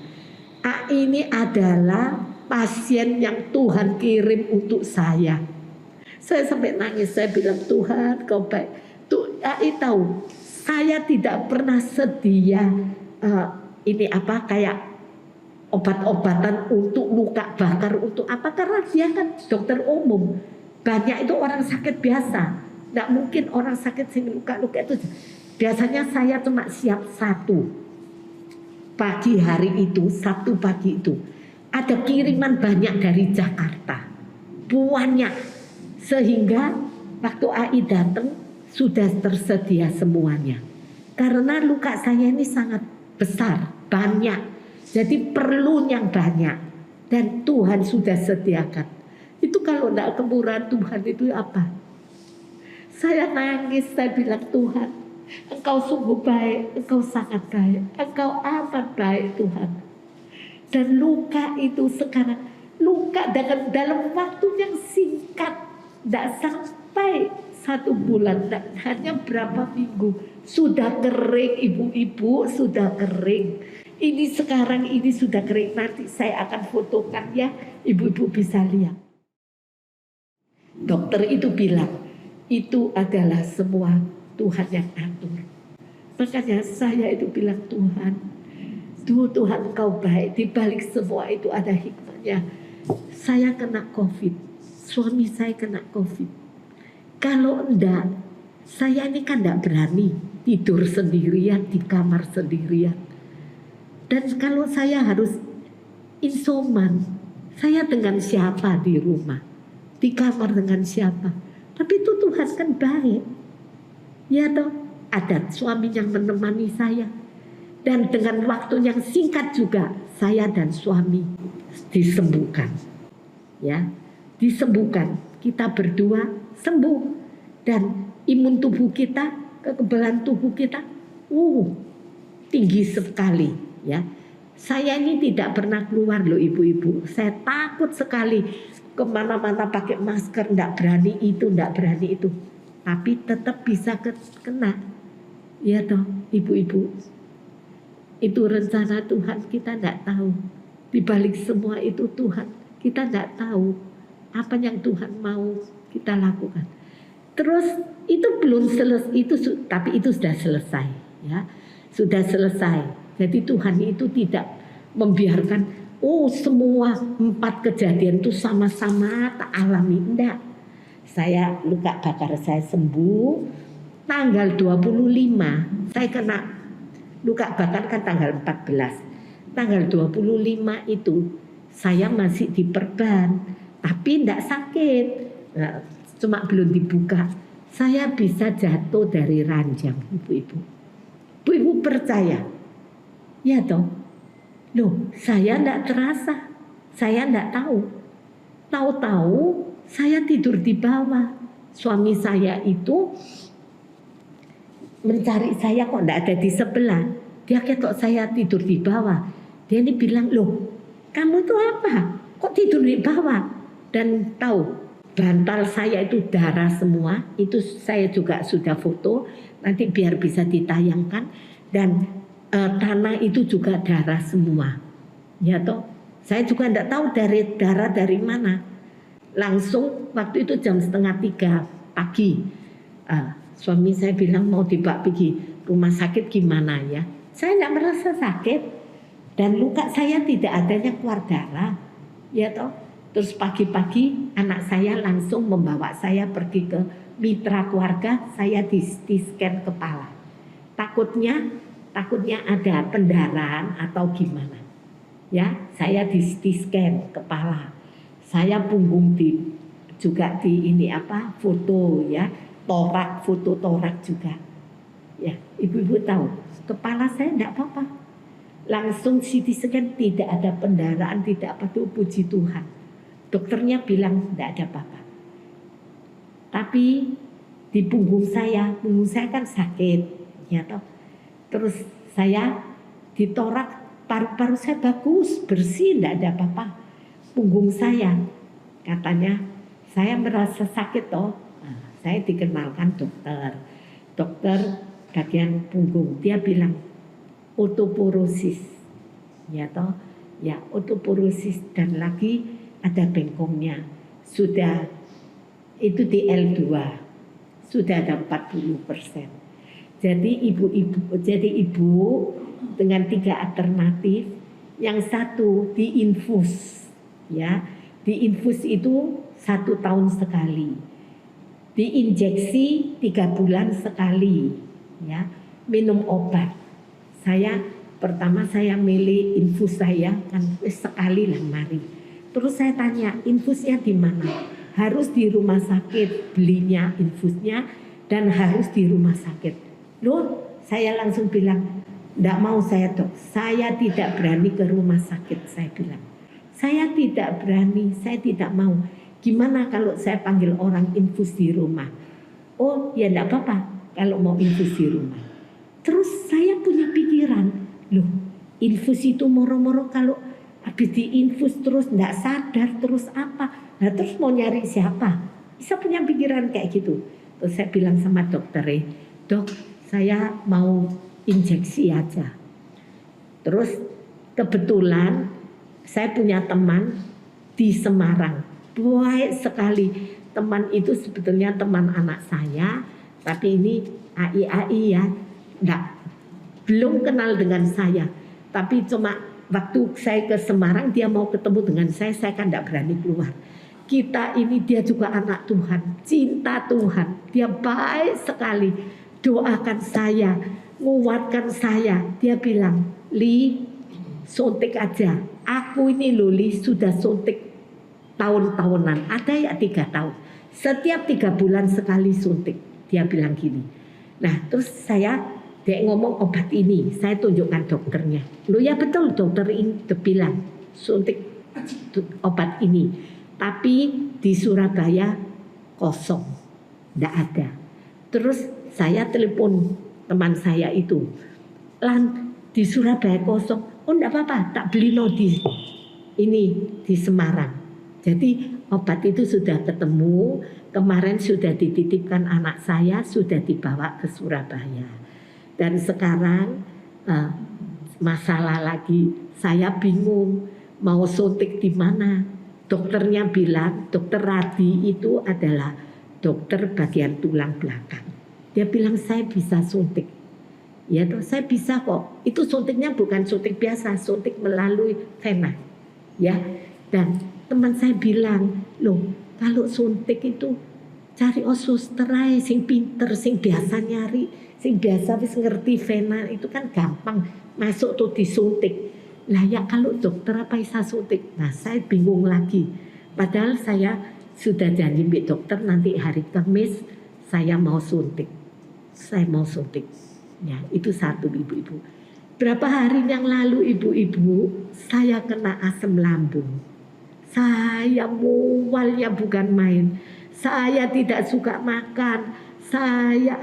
AI ini adalah pasien yang Tuhan kirim untuk saya. Saya sampai nangis, saya bilang Tuhan kau baik. Tuh AI tahu, saya tidak pernah sedia ini apa kayak obat-obatan untuk luka bakar, untuk apa, karena dia kan dokter umum. Banyak itu orang sakit biasa, nggak mungkin orang sakit sing luka-luka itu. Biasanya saya cuma siap 1 pagi hari itu, Sabtu pagi itu ada kiriman banyak dari Jakarta, banyak, sehingga waktu AI datang sudah tersedia semuanya. Karena luka saya ini sangat besar, banyak. Jadi perlu yang banyak. Dan Tuhan sudah sediakan. Itu kalau tidak kemurahan Tuhan itu apa? Saya nangis, saya bilang Tuhan, Engkau sungguh baik, Engkau sangat baik, Engkau amat baik Tuhan. Dan luka itu sekarang, luka dalam waktu yang singkat, tidak sampai 1 bulan, hanya berapa minggu, sudah kering ibu-ibu, sudah kering. Ini sekarang ini sudah kering, nanti saya akan fotokan ya, ibu-ibu bisa lihat. Dokter itu bilang, itu adalah semua Tuhan yang atur. Makanya saya itu bilang, Tuhan Engkau baik, di balik semua itu ada hikmahnya. Saya kena COVID, suami saya kena COVID. Kalau enggak, saya ini kan enggak berani tidur sendirian di kamar sendirian. Dan kalau saya harus isoman, saya dengan siapa di rumah? Di kamar dengan siapa? Tapi itu Tuhan kan baik. Ya toh, ada suami yang menemani saya. Dan dengan waktu yang singkat juga saya dan suami disembuhkan. Ya, disembuhkan. Kita berdua sembuh dan imun tubuh kita, kekebalan tubuh kita tinggi sekali ya. Saya ini tidak pernah keluar loh ibu-ibu. Saya takut sekali kemana-mana pakai masker, tidak berani itu, tidak berani itu. Tapi tetap bisa kena. Ya toh ibu-ibu. Itu rencana Tuhan, kita tidak tahu. Di balik semua itu Tuhan, kita tidak tahu apa yang Tuhan mau kita lakukan. Terus itu belum selesai, tapi itu sudah selesai, ya, sudah selesai. Jadi Tuhan itu tidak membiarkan, semua 4 kejadian itu sama-sama tak alami, enggak. Saya luka bakar saya sembuh, tanggal 25 saya kena luka bakar kan tanggal 14. Tanggal 25 itu saya masih diperban, tapi tidak sakit. Nah, cuma belum dibuka. Saya bisa jatuh dari ranjang, ibu-ibu. Ibu-ibu percaya? Ya toh. Loh, saya tidak terasa. Saya tidak tahu. Tahu-tahu saya tidur di bawah. Suami saya itu mencari saya kok tidak ada di sebelah. Dia ketok saya tidur di bawah. Dia ini bilang, loh kamu itu apa? Kok tidur di bawah? Dan tahu bantal saya itu darah semua. Itu saya juga sudah foto. Nanti biar bisa ditayangkan. Dan tanah itu juga darah semua. Ya toh. Saya juga tidak tahu darah dari mana. Langsung waktu itu jam 2:30 pagi. Suami saya bilang mau dibawa pergi rumah sakit gimana ya. Saya tidak merasa sakit. Dan luka saya tidak adanya keluar darah. Ya toh. Terus pagi-pagi anak saya langsung membawa saya pergi ke mitra keluarga. Saya di scan kepala. Takutnya ada pendarahan atau gimana. Ya, saya di scan kepala. Saya punggung juga di foto ya. Foto torak juga. Ya, ibu-ibu tahu, kepala saya tidak apa-apa. Langsung CT scan tidak ada pendarahan, tidak apa tuh, puji Tuhan. Dokternya bilang tidak ada apa-apa. Tapi di punggung saya kan sakit, ya toh. Terus saya ditorak, paru-paru saya bagus, bersih, tidak ada apa-apa. Punggung saya, katanya saya merasa sakit toh. Saya dikenalkan dokter bagian punggung. Dia bilang osteoporosis, ya toh, ya osteoporosis dan lagi ada bengkongnya. Sudah itu di L2, sudah ada 40%. Jadi ibu dengan 3 alternatif. Yang satu diinfus, ya, diinfus itu 1 tahun sekali. Diinjeksi 3 bulan sekali, ya, minum obat. Pertama saya milih infus saya kan sekali lah mari. Terus saya tanya infusnya di mana? Harus di rumah sakit belinya infusnya dan harus di rumah sakit. Loh, saya langsung bilang, tidak mau saya dok, saya tidak berani ke rumah sakit. Saya bilang, saya tidak berani, saya tidak mau. Gimana kalau saya panggil orang infus di rumah? Oh ya enggak apa-apa kalau mau infus di rumah. Terus saya punya pikiran, loh infus itu moro-moro kalau habis diinfus terus nggak sadar terus apa. Nah terus mau nyari siapa? Bisa punya pikiran kayak gitu. Terus saya bilang sama dokter, dok saya mau injeksi aja. Terus kebetulan saya punya teman di Semarang, baik sekali. Teman itu sebetulnya teman anak saya, tapi ini AI ya, belum kenal dengan saya. Tapi cuma waktu saya ke Semarang dia mau ketemu dengan saya kan tidak berani keluar. Kita ini dia juga anak Tuhan, cinta Tuhan, dia baik sekali. Doakan saya, menguatkan saya. Dia bilang, Li, suntik aja. Aku ini loh Li, sudah suntik tahun-tahunan. Ada ya 3 tahun. Setiap 3 bulan sekali suntik. Dia bilang gini. Nah terus dia ngomong obat ini. Saya tunjukkan dokternya. Loh ya betul dokter ini bilang suntik obat ini. Tapi di Surabaya kosong. Tidak ada. Terus saya telepon teman saya itu. Lan di Surabaya kosong. Oh enggak apa-apa, tak beli no di Semarang. Jadi obat itu sudah ketemu, kemarin sudah dititipkan anak saya, sudah dibawa ke Surabaya. Dan sekarang masalah lagi, saya bingung mau suntik di mana. Dokternya bilang, dokter Radi itu adalah dokter bagian tulang belakang. Dia bilang saya bisa suntik. Ya toh, saya bisa kok. Itu suntiknya bukan suntik biasa, suntik melalui vena. Ya. Dan teman saya bilang, loh, kalau suntik itu cari suster ae sing pinter, sing biasa nyari, sing biasa wis ngerti vena itu kan gampang masuk tuh disuntik. Lah ya kalau dokter apa bisa suntik? Nah, saya bingung lagi. Padahal saya sudah janji mbak dokter nanti hari Kamis saya mau suntik. Saya mau suntik. Ya, itu satu ibu-ibu. Berapa hari yang lalu ibu-ibu, saya kena asam lambung. Saya mualnya bukan main. Saya tidak suka makan. Saya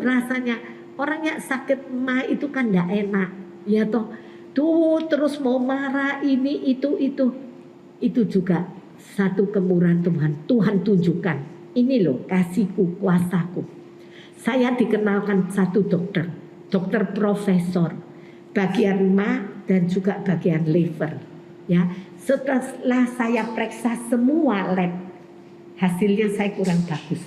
rasanya orang yang sakit mah itu kan enggak enak. Ya toh. Tuh terus mau marah ini itu. Itu juga satu kemurahan Tuhan. Tuhan tunjukkan. Ini loh kasihku, kuasaku. Saya dikenalkan satu dokter profesor, bagian ma dan juga bagian liver. Ya, setelah saya periksa semua lab, hasilnya saya kurang bagus.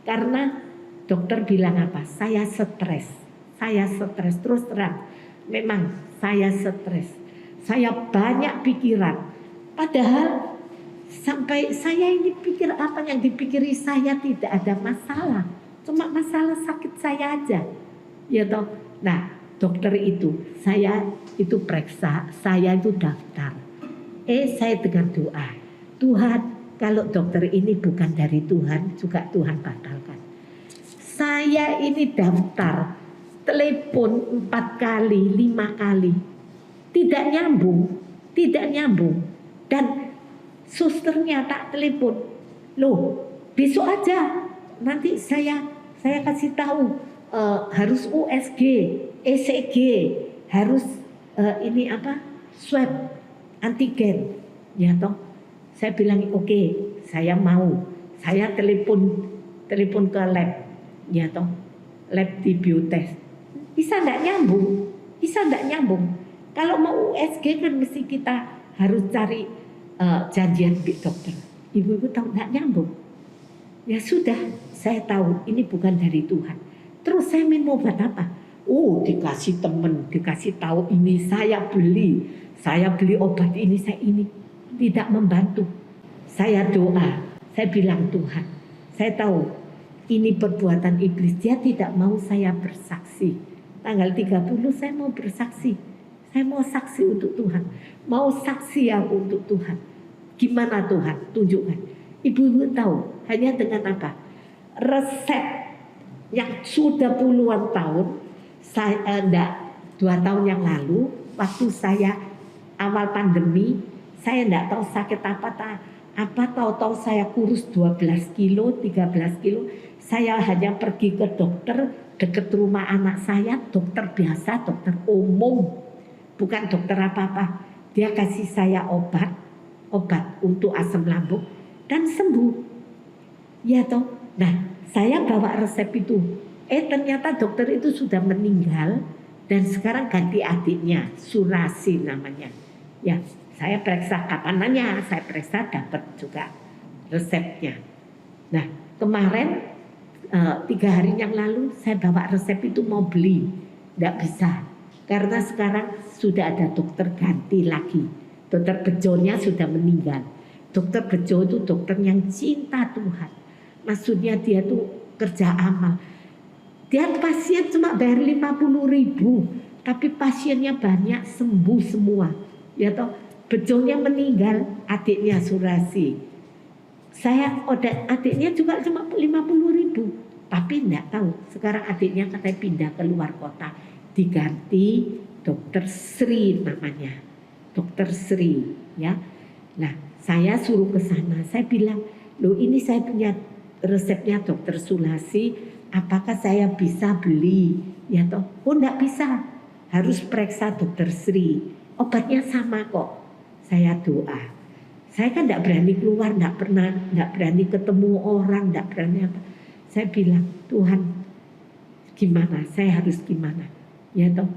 Karena dokter bilang apa? Saya stres terus terang. Memang saya stres. Saya banyak pikiran. Padahal sampai saya ini pikir apa yang dipikiri saya tidak ada masalah. Cuma masalah sakit saya aja. Ya toh. Nah, dokter itu, saya itu periksa, saya itu daftar. Saya dengar doa. Tuhan, kalau dokter ini bukan dari Tuhan, juga Tuhan batalkan. Saya ini daftar, telepon 4 kali, 5 kali. Tidak nyambung. Dan susternya tak telepon. Loh, besok aja. Nanti saya kasih tahu harus USG, ECG, harus ini apa? Swab antigen. Ya toh. Saya bilang oke, saya mau. Saya telepon ke lab. Ya toh. Lab di biotest. Bisa enggak nyambung? Kalau mau USG kan mesti kita harus cari janjian di dokter. Ibu-ibu tahu enggak nyambung. Ya sudah, saya tahu ini bukan dari Tuhan. Terus saya minum obat apa? Dikasih temen, dikasih tahu ini saya beli obat ini, saya ini tidak membantu. Saya doa, saya bilang Tuhan, saya tahu ini perbuatan iblis, dia tidak mau saya bersaksi. Tanggal 30 saya mau bersaksi, saya mau saksi untuk Tuhan, mau saksi aku untuk Tuhan. Gimana Tuhan? Tunjukkan. Ibu-ibu tahu hanya dengan apa? Resep yang sudah puluhan tahun, saya 2 tahun yang lalu, waktu saya awal pandemi, saya enggak tahu sakit apa tahu-tahu saya kurus 12 kilo, 13 kilo. Saya hanya pergi ke dokter dekat rumah anak saya, dokter biasa, dokter umum, bukan dokter apa-apa. Dia kasih saya obat untuk asam lambung dan sembuh. Ya toh. Nah, saya bawa resep itu. Ternyata dokter itu sudah meninggal dan sekarang ganti adiknya, Surasi namanya. Ya, saya periksa kapan nanya, saya periksa dapat juga resepnya. Nah, kemarin 3 hari yang lalu saya bawa resep itu mau beli, tidak bisa karena sekarang sudah ada dokter ganti lagi. Dokter Bejonya sudah meninggal. Dokter Bejo itu dokter yang cinta Tuhan. Maksudnya dia tuh kerja amal. Dia pasien cuma bayar 50.000, tapi pasiennya banyak, sembuh semua. Ya toh, Bejonya meninggal, adiknya Surasi. Saya adiknya juga cuma 50.000, tapi enggak tahu. Sekarang adiknya katanya pindah ke luar kota, diganti Dokter Sri namanya, Dokter Sri, ya. Nah, saya suruh ke sana. Saya bilang, loh ini saya punya resepnya Dokter Sulasi, apakah saya bisa beli? Ya toh, oh enggak bisa, harus periksa Dokter Sri. Obatnya sama kok. Saya doa. Saya kan enggak berani keluar, enggak berani ketemu orang, enggak berani apa. Saya bilang, Tuhan, gimana? Saya harus gimana? Ya toh,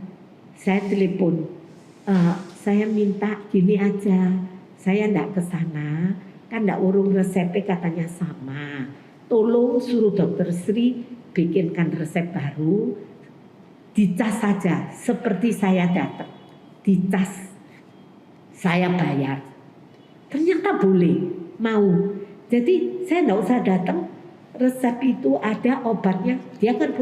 saya telepon. Saya minta gini aja, saya enggak ke sana, kan enggak urung resepnya katanya sama. Tolong suruh Dokter Sri bikinkan resep baru, dicas saja seperti saya datang, dicas, saya bayar. Ternyata boleh, mau. Jadi saya enggak usah datang, resep itu ada obatnya, dia kan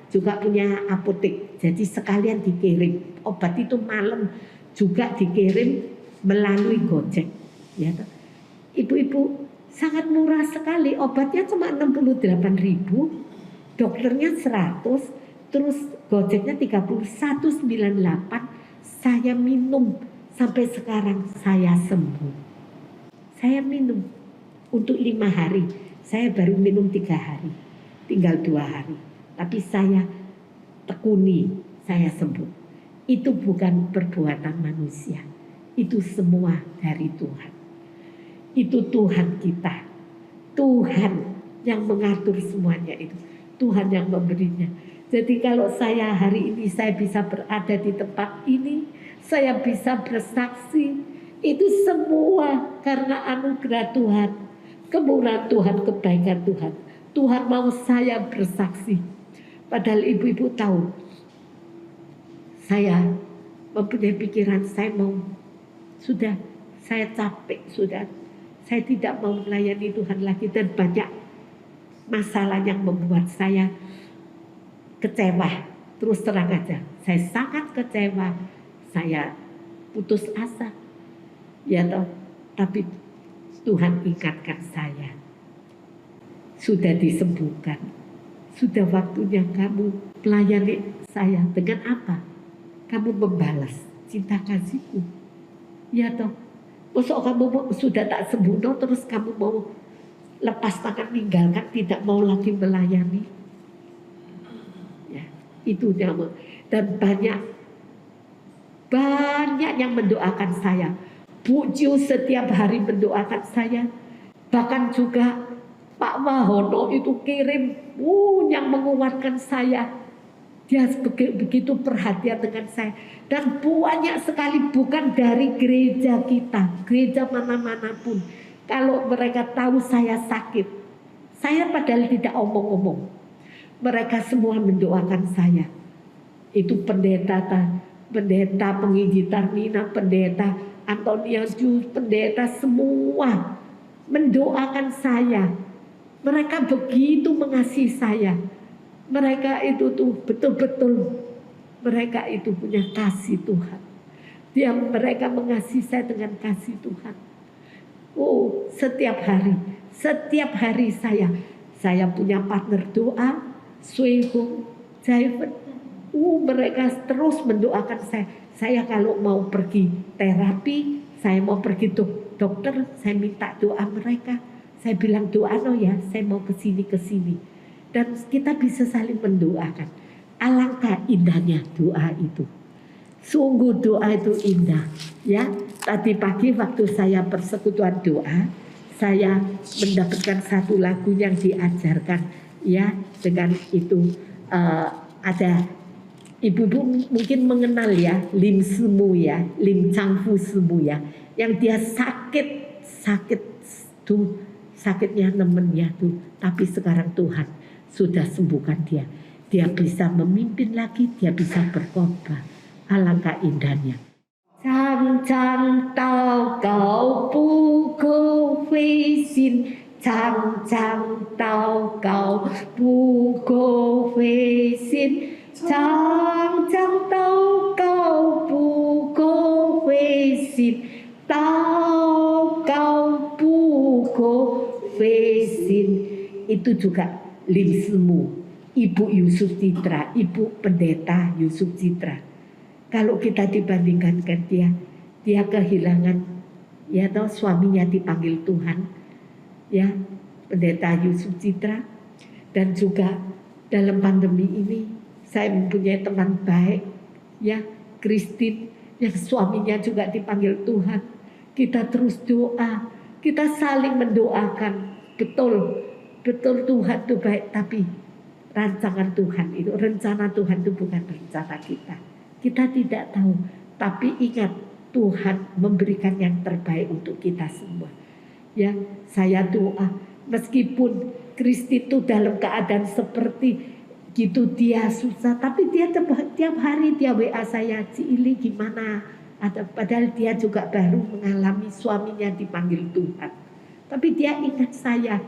juga punya apotek, jadi sekalian dikirim. Obat itu malam juga dikirim melalui Gojek. Ya, ibu-ibu, sangat murah sekali, obatnya cuma 68.000, dokternya 100, terus Gojeknya 31,98. Saya minum sampai sekarang saya sembuh. Saya minum untuk 5 hari, saya baru minum 3 hari, tinggal 2 hari. Tapi saya tekuni, saya sembuh. Itu bukan perbuatan manusia, itu semua dari Tuhan. Itu Tuhan kita, Tuhan yang mengatur semuanya itu, Tuhan yang memberinya. Jadi kalau saya hari ini saya bisa berada di tempat ini, saya bisa bersaksi, itu semua karena anugerah Tuhan, kemurahan Tuhan, kebaikan Tuhan. Tuhan mau saya bersaksi. Padahal ibu-ibu tahu, saya mempunyai pikiran, saya capek, saya tidak mau melayani Tuhan lagi, dan banyak masalah yang membuat saya kecewa. Terus terang aja, saya sangat kecewa, saya putus asa. Ya toh, tapi Tuhan ingatkan saya, sudah disembuhkan, sudah waktunya kamu melayani saya. Dengan apa? Kamu membalas cinta kasihku. Ya toh, masa kamu sudah tak sembuh, terus kamu mau lepas tangan, meninggalkan, tidak mau lagi melayani. Ya, itu nama. Dan banyak yang mendoakan saya. Bu Ju setiap hari mendoakan saya. Bahkan juga Pak Wahono itu kirim yang menguatkan saya. Dia begitu perhatian dengan saya. Dan banyak sekali, bukan dari gereja kita, gereja mana-mana pun. Kalau mereka tahu saya sakit, saya padahal tidak omong-omong, mereka semua mendoakan saya. Itu pendeta Pengiji Tarnina, pendeta Antonia Jus, pendeta semua mendoakan saya. Mereka begitu mengasihi saya. Mereka itu tuh betul-betul, mereka itu punya kasih Tuhan. Mereka mengasihi saya dengan kasih Tuhan. Oh, setiap hari saya punya partner doa, Suihung, Jaiven. Mereka terus mendoakan saya. Saya kalau mau pergi terapi, saya mau pergi dokter, saya minta doa mereka. Saya bilang doa ya, saya mau kesini. Dan kita bisa saling mendoakan. Alangkah indahnya doa itu. Sungguh doa itu indah, ya. Tadi pagi waktu saya persekutuan doa, saya mendapatkan satu lagu yang diajarkan ya, dengan itu ada ibu-ibu mungkin mengenal ya, Lim Semu ya, Lim Changfu Semu ya, yang dia sakit tuh, sakitnya nemennya tuh, tapi sekarang Tuhan sudah sembuhkan dia. Dia bisa memimpin lagi, dia bisa berkhotbah. Alangkah indahnya. 常常祷告不够灰心，常常祷告不够灰心，常常祷告不够灰心，祷告不够灰心. Itu juga Lim Semu, Ibu Yusuf Citra, Ibu Pendeta Yusuf Citra. Kalau kita dibandingkan dia kehilangan, ya toh, suaminya dipanggil Tuhan, ya, Pendeta Yusuf Citra. Dan juga dalam pandemi ini saya mempunyai teman baik, ya, Christine, yang suaminya juga dipanggil Tuhan. Kita terus doa, kita saling mendoakan. Betul Tuhan itu baik, tapi rancangan Tuhan itu, rencana Tuhan itu bukan rencana kita. Kita tidak tahu, tapi ingat Tuhan memberikan yang terbaik untuk kita semua. Ya, saya doa meskipun Kristi itu dalam keadaan seperti gitu, dia susah, tapi dia tiap hari dia WA saya, Cili gimana? Padahal dia juga baru mengalami suaminya dipanggil Tuhan. Tapi dia ingat saya,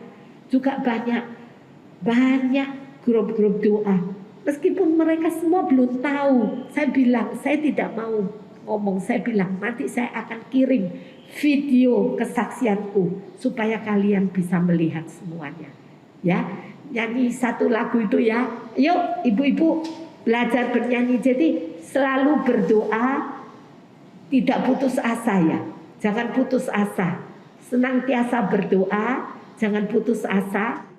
juga banyak grup-grup doa. Meskipun mereka semua belum tahu, saya bilang, saya tidak mau ngomong, saya bilang nanti saya akan kirim video kesaksianku supaya kalian bisa melihat semuanya. Ya, nyanyi satu lagu itu ya. Yuk ibu-ibu belajar bernyanyi, jadi selalu berdoa, tidak putus asa ya. Jangan putus asa, senantiasa berdoa, jangan putus asa.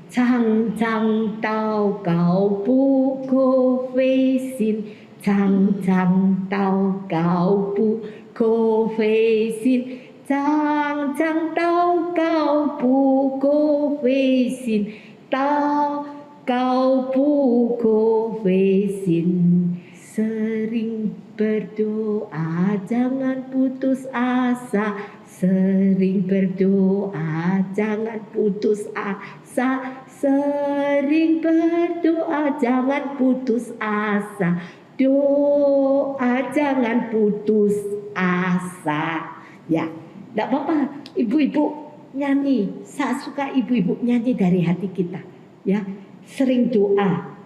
常常祷告不可灰心，常常祷告不可灰心，常常祷告不可灰心，祷告不可灰心。Sering berdoa jangan putus asa, sering berdoa jangan putus asa, sering berdoa jangan putus asa, doa jangan putus asa. Ya, tidak apa-apa ibu-ibu nyanyi, saya suka ibu-ibu nyanyi dari hati kita. Ya, sering doa,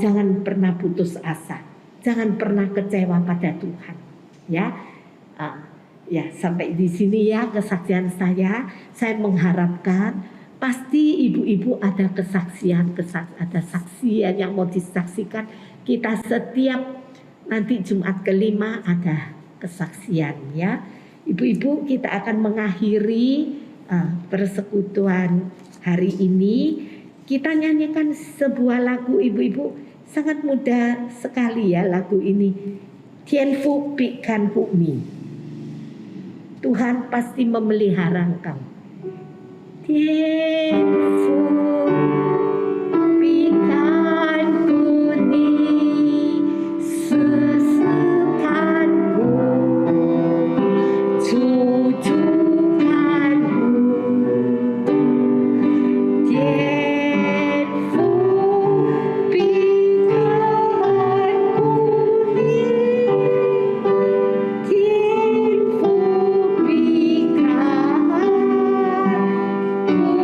jangan pernah putus asa, jangan pernah kecewa pada Tuhan. Ya, ya, sampai di sini ya kesaksian saya. Saya mengharapkan pasti ibu-ibu ada kesaksian, ada saksian yang mau disaksikan. Kita setiap nanti Jumat kelima ada kesaksian ya. Ibu-ibu, kita akan mengakhiri persekutuan hari ini. Kita nyanyikan sebuah lagu ibu-ibu, sangat mudah sekali ya lagu ini. Tian Fu Pi Kan Pu Mi. Tuhan pasti memelihara engkau. Tian Fu Pi Kan Pu Ni, Susukan Pu, Cucukan Pu. Tian Fu Pi Kan Pu Ni, Tian Fu Pi Kan Pu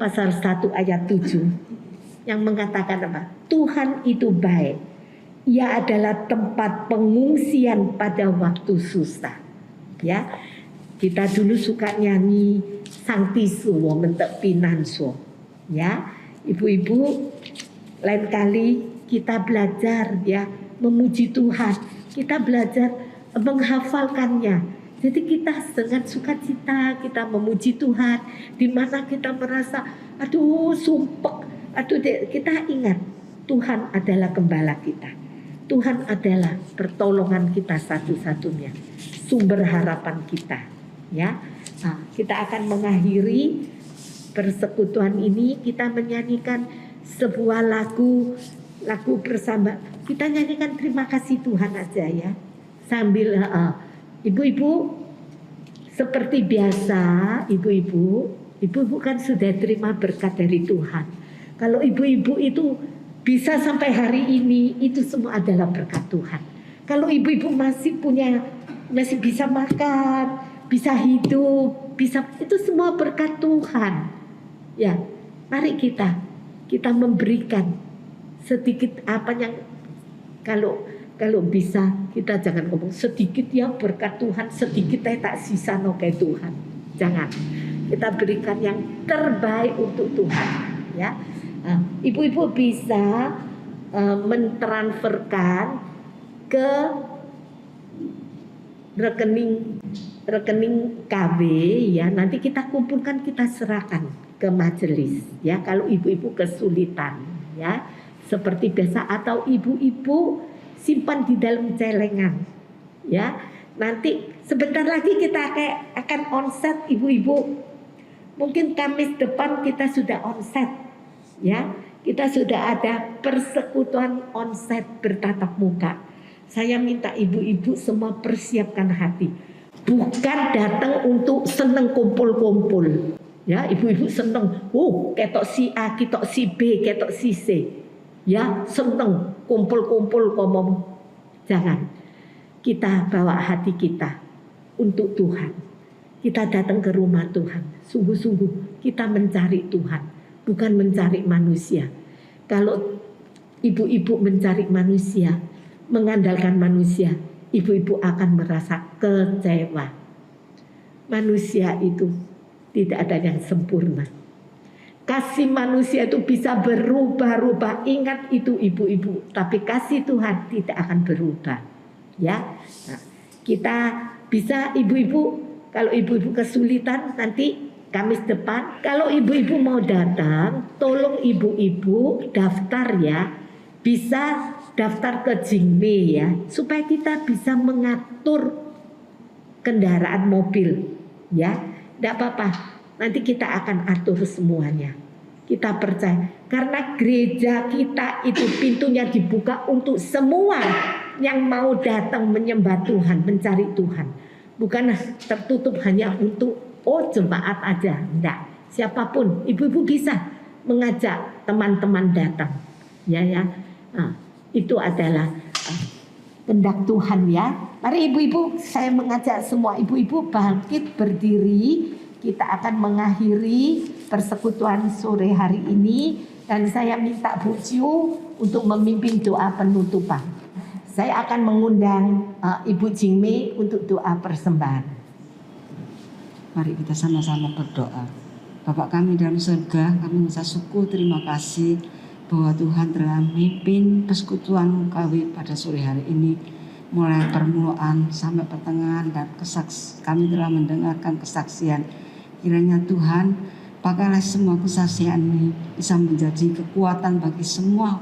pasal 1 ayat 7 yang mengatakan apa? Tuhan itu baik. Ia adalah tempat pengungsian pada waktu susah. Ya, kita dulu suka nyanyi Sang Tisu Mentek Pinanso. Ya, ibu-ibu, lain kali kita belajar ya memuji Tuhan. Kita belajar menghafalkannya. Jadi kita dengan sukacita kita memuji Tuhan, di mana kita merasa aduh sumpek, kita ingat Tuhan adalah gembala kita. Tuhan adalah pertolongan kita satu-satunya, sumber harapan kita. Ya, nah, kita akan mengakhiri persekutuan ini. Kita menyanyikan sebuah lagu bersama. Kita nyanyikan terima kasih Tuhan aja ya, sambil ibu-ibu seperti biasa, ibu-ibu kan sudah terima berkat dari Tuhan. Kalau ibu-ibu itu bisa sampai hari ini, itu semua adalah berkat Tuhan. Kalau ibu-ibu masih bisa makan, bisa hidup, itu semua berkat Tuhan. Ya, mari kita memberikan sedikit apa yang kalau bisa kita jangan ngomong sedikit ya berkat Tuhan, sedikit tak sisa no kayak Tuhan. Jangan. Kita berikan yang terbaik untuk Tuhan. Ya, ibu-ibu bisa mentransferkan ke rekening KB ya. Nanti kita kumpulkan, kita serahkan ke majelis. Ya, kalau ibu-ibu kesulitan ya, seperti biasa, atau ibu-ibu simpan di dalam celengan ya. Nanti sebentar lagi kita akan onset ibu-ibu. Mungkin Kamis depan kita sudah onset ya. Kita sudah ada persekutuan onset bertatap muka. Saya minta ibu-ibu semua persiapkan hati. Bukan datang untuk seneng kumpul-kumpul ya. Ibu-ibu seneng, ketok si A, ketok si B, ketok si C. Ya, seneng kumpul-kumpul ngomong. Jangan. Kita bawa hati kita untuk Tuhan. Kita datang ke rumah Tuhan. Sungguh-sungguh kita mencari Tuhan, bukan mencari manusia. Kalau ibu-ibu mencari manusia, mengandalkan manusia, ibu-ibu akan merasa kecewa. Manusia itu tidak ada yang sempurna. Kasih manusia itu bisa berubah-ubah. Ingat itu ibu-ibu. Tapi kasih Tuhan tidak akan berubah. Ya, nah, kita bisa ibu-ibu. Kalau ibu-ibu kesulitan nanti Kamis depan. Kalau ibu-ibu mau datang, tolong ibu-ibu daftar ya. Bisa daftar ke Jingme ya. Supaya kita bisa mengatur kendaraan mobil. Ya, tidak apa-apa. Nanti kita akan atur semuanya. Kita percaya. Karena gereja kita itu pintunya dibuka untuk semua yang mau datang menyembah Tuhan, mencari Tuhan. Bukan tertutup hanya untuk jemaat aja. Enggak. Siapapun, ibu-ibu bisa mengajak teman-teman datang. Ya. Nah, itu adalah kehendak Tuhan ya. Mari ibu-ibu, saya mengajak semua ibu-ibu bangkit berdiri. Kita akan mengakhiri persekutuan sore hari ini. Dan saya minta Bu Ciu untuk memimpin doa penutupan. Saya akan mengundang Ibu Jingme untuk doa persembahan. Mari kita sama-sama berdoa. Bapak kami dalam surga, kami mengucap syukur, terima kasih bahwa Tuhan telah memimpin persekutuan KW pada sore hari ini. Mulai permulaan sampai pertengahan dan kami telah mendengarkan kesaksian. Kiranya Tuhan, pakailah semua kesaksian ini bisa menjadi kekuatan bagi semua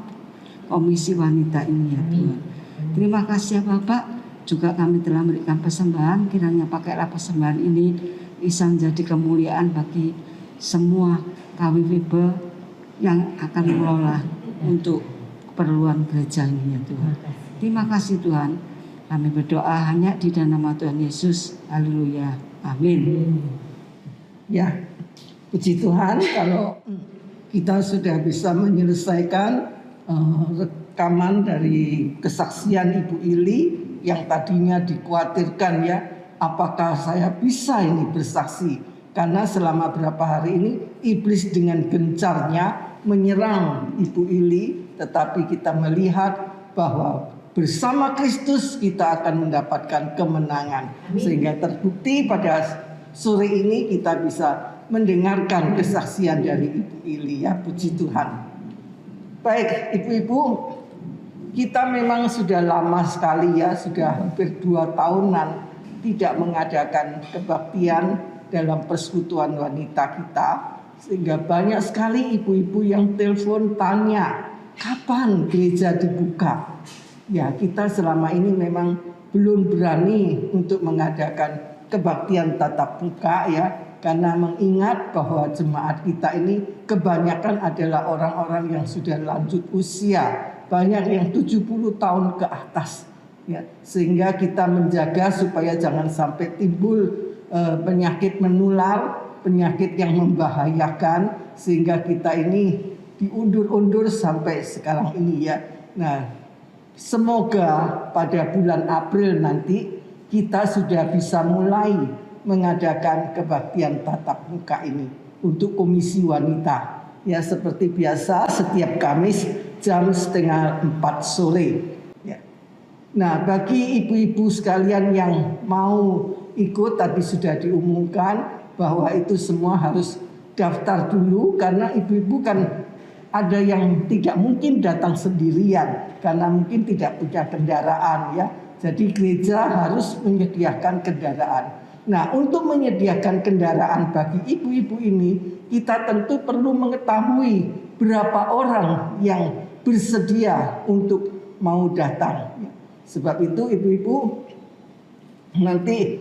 komisi wanita ini ya Tuhan. Terima kasih ya Bapak, juga kami telah memberikan persembahan. Kiranya pakailah persembahan ini bisa menjadi kemuliaan bagi semua KWWB yang akan mengelola untuk keperluan gereja ini ya Tuhan. Terima kasih Tuhan. Kami berdoa hanya di dalam nama Tuhan Yesus. Haleluya. Amin. Ya, puji Tuhan kalau kita sudah bisa menyelesaikan rekaman dari kesaksian Ibu Ili yang tadinya dikhawatirkan ya, apakah saya bisa ini bersaksi Karena selama berapa hari ini iblis dengan gencarnya menyerang Ibu Ili, tetapi kita melihat bahwa bersama Kristus kita akan mendapatkan kemenangan. Sehingga terbukti pada sore ini kita bisa mendengarkan kesaksian dari Ibu Ili, ya, puji Tuhan. Baik, ibu-ibu, kita memang sudah lama sekali, ya, sudah hampir 2 tahunan tidak mengadakan kebaktian dalam persekutuan wanita kita, sehingga banyak sekali ibu-ibu yang telepon tanya kapan gereja dibuka. Ya, kita selama ini memang belum berani untuk mengadakan kebaktian tatap muka, ya, karena mengingat bahwa jemaat kita ini kebanyakan adalah orang-orang yang sudah lanjut usia, banyak yang 70 tahun ke atas, ya, sehingga kita menjaga supaya jangan sampai timbul penyakit menular, penyakit yang membahayakan, sehingga kita ini diundur-undur sampai sekarang ini, ya. Nah, semoga pada bulan April nanti kita sudah bisa mulai mengadakan kebaktian tatap muka ini untuk komisi wanita. Ya, seperti biasa setiap Kamis jam 3:30 sore. Ya. Nah, bagi ibu-ibu sekalian yang mau ikut, tadi sudah diumumkan bahwa itu semua harus daftar dulu, karena ibu-ibu kan ada yang tidak mungkin datang sendirian karena mungkin tidak punya kendaraan, ya. Jadi gereja harus menyediakan kendaraan. Nah, untuk menyediakan kendaraan bagi ibu-ibu ini, kita tentu perlu mengetahui berapa orang yang bersedia untuk mau datang. Sebab itu ibu-ibu, nanti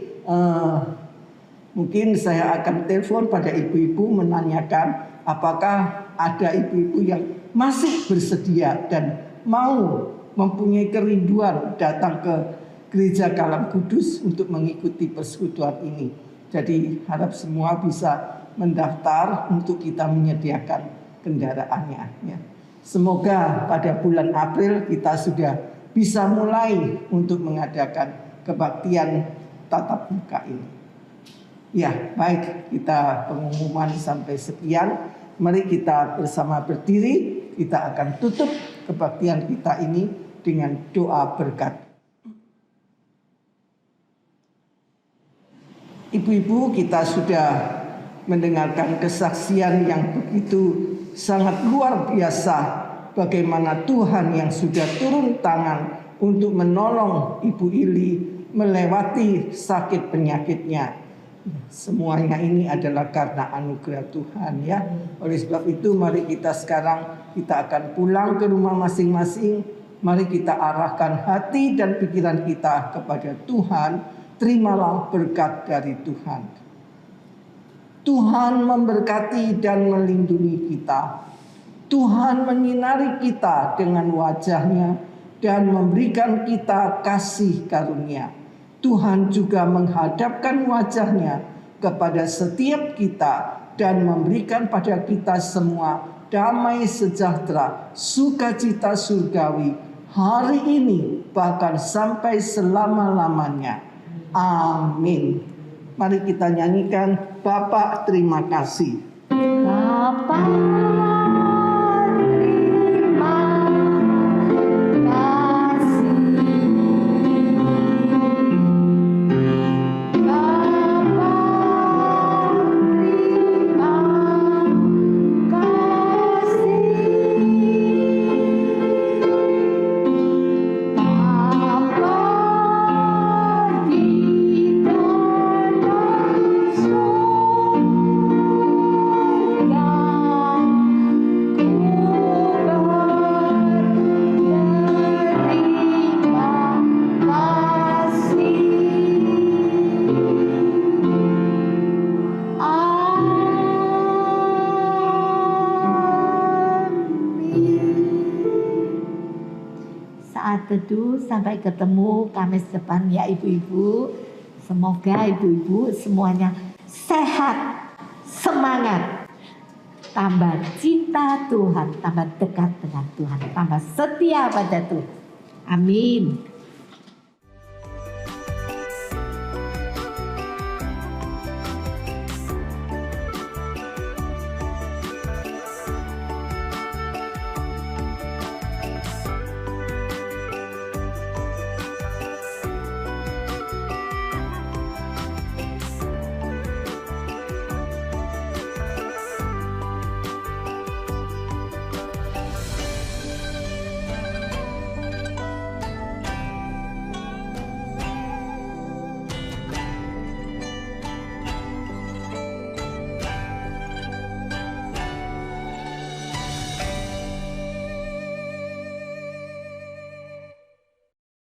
mungkin saya akan telepon pada ibu-ibu menanyakan apakah ada ibu-ibu yang masih bersedia dan mau mempunyai kerinduan datang ke Gereja Kalam Kudus untuk mengikuti persekutuan ini. Jadi harap semua bisa mendaftar untuk kita menyediakan kendaraannya, ya. Semoga pada bulan April kita sudah bisa mulai untuk mengadakan kebaktian tatap muka ini. Ya, baik, kita pengumuman sampai sekian. Mari kita bersama berdiri, kita akan tutup kebaktian kita ini dengan doa berkat. Ibu-ibu, kita sudah mendengarkan kesaksian yang begitu sangat luar biasa, bagaimana Tuhan yang sudah turun tangan untuk menolong Ibu Ili melewati sakit penyakitnya. Semuanya ini adalah karena anugerah Tuhan, ya. Oleh sebab itu mari kita sekarang akan pulang ke rumah masing-masing. Mari kita arahkan hati dan pikiran kita kepada Tuhan. Terimalah berkat dari Tuhan. Tuhan memberkati dan melindungi kita. Tuhan menyinari kita dengan wajah-Nya dan memberikan kita kasih karunia. Tuhan juga menghadapkan wajah-Nya kepada setiap kita dan memberikan pada kita semua damai sejahtera, sukacita surgawi hari ini bahkan sampai selama-lamanya. Amin. Mari kita nyanyikan Bapa terima kasih. Bapa terima kasih. Bapa terima kasih. Bapa di dalam saat teduh sampai ketemu Kamis depan, ya ibu-ibu. Semoga ibu-ibu semuanya sehat, semangat, tambah cinta Tuhan, tambah dekat dengan Tuhan, tambah setia pada Tuhan. Amin.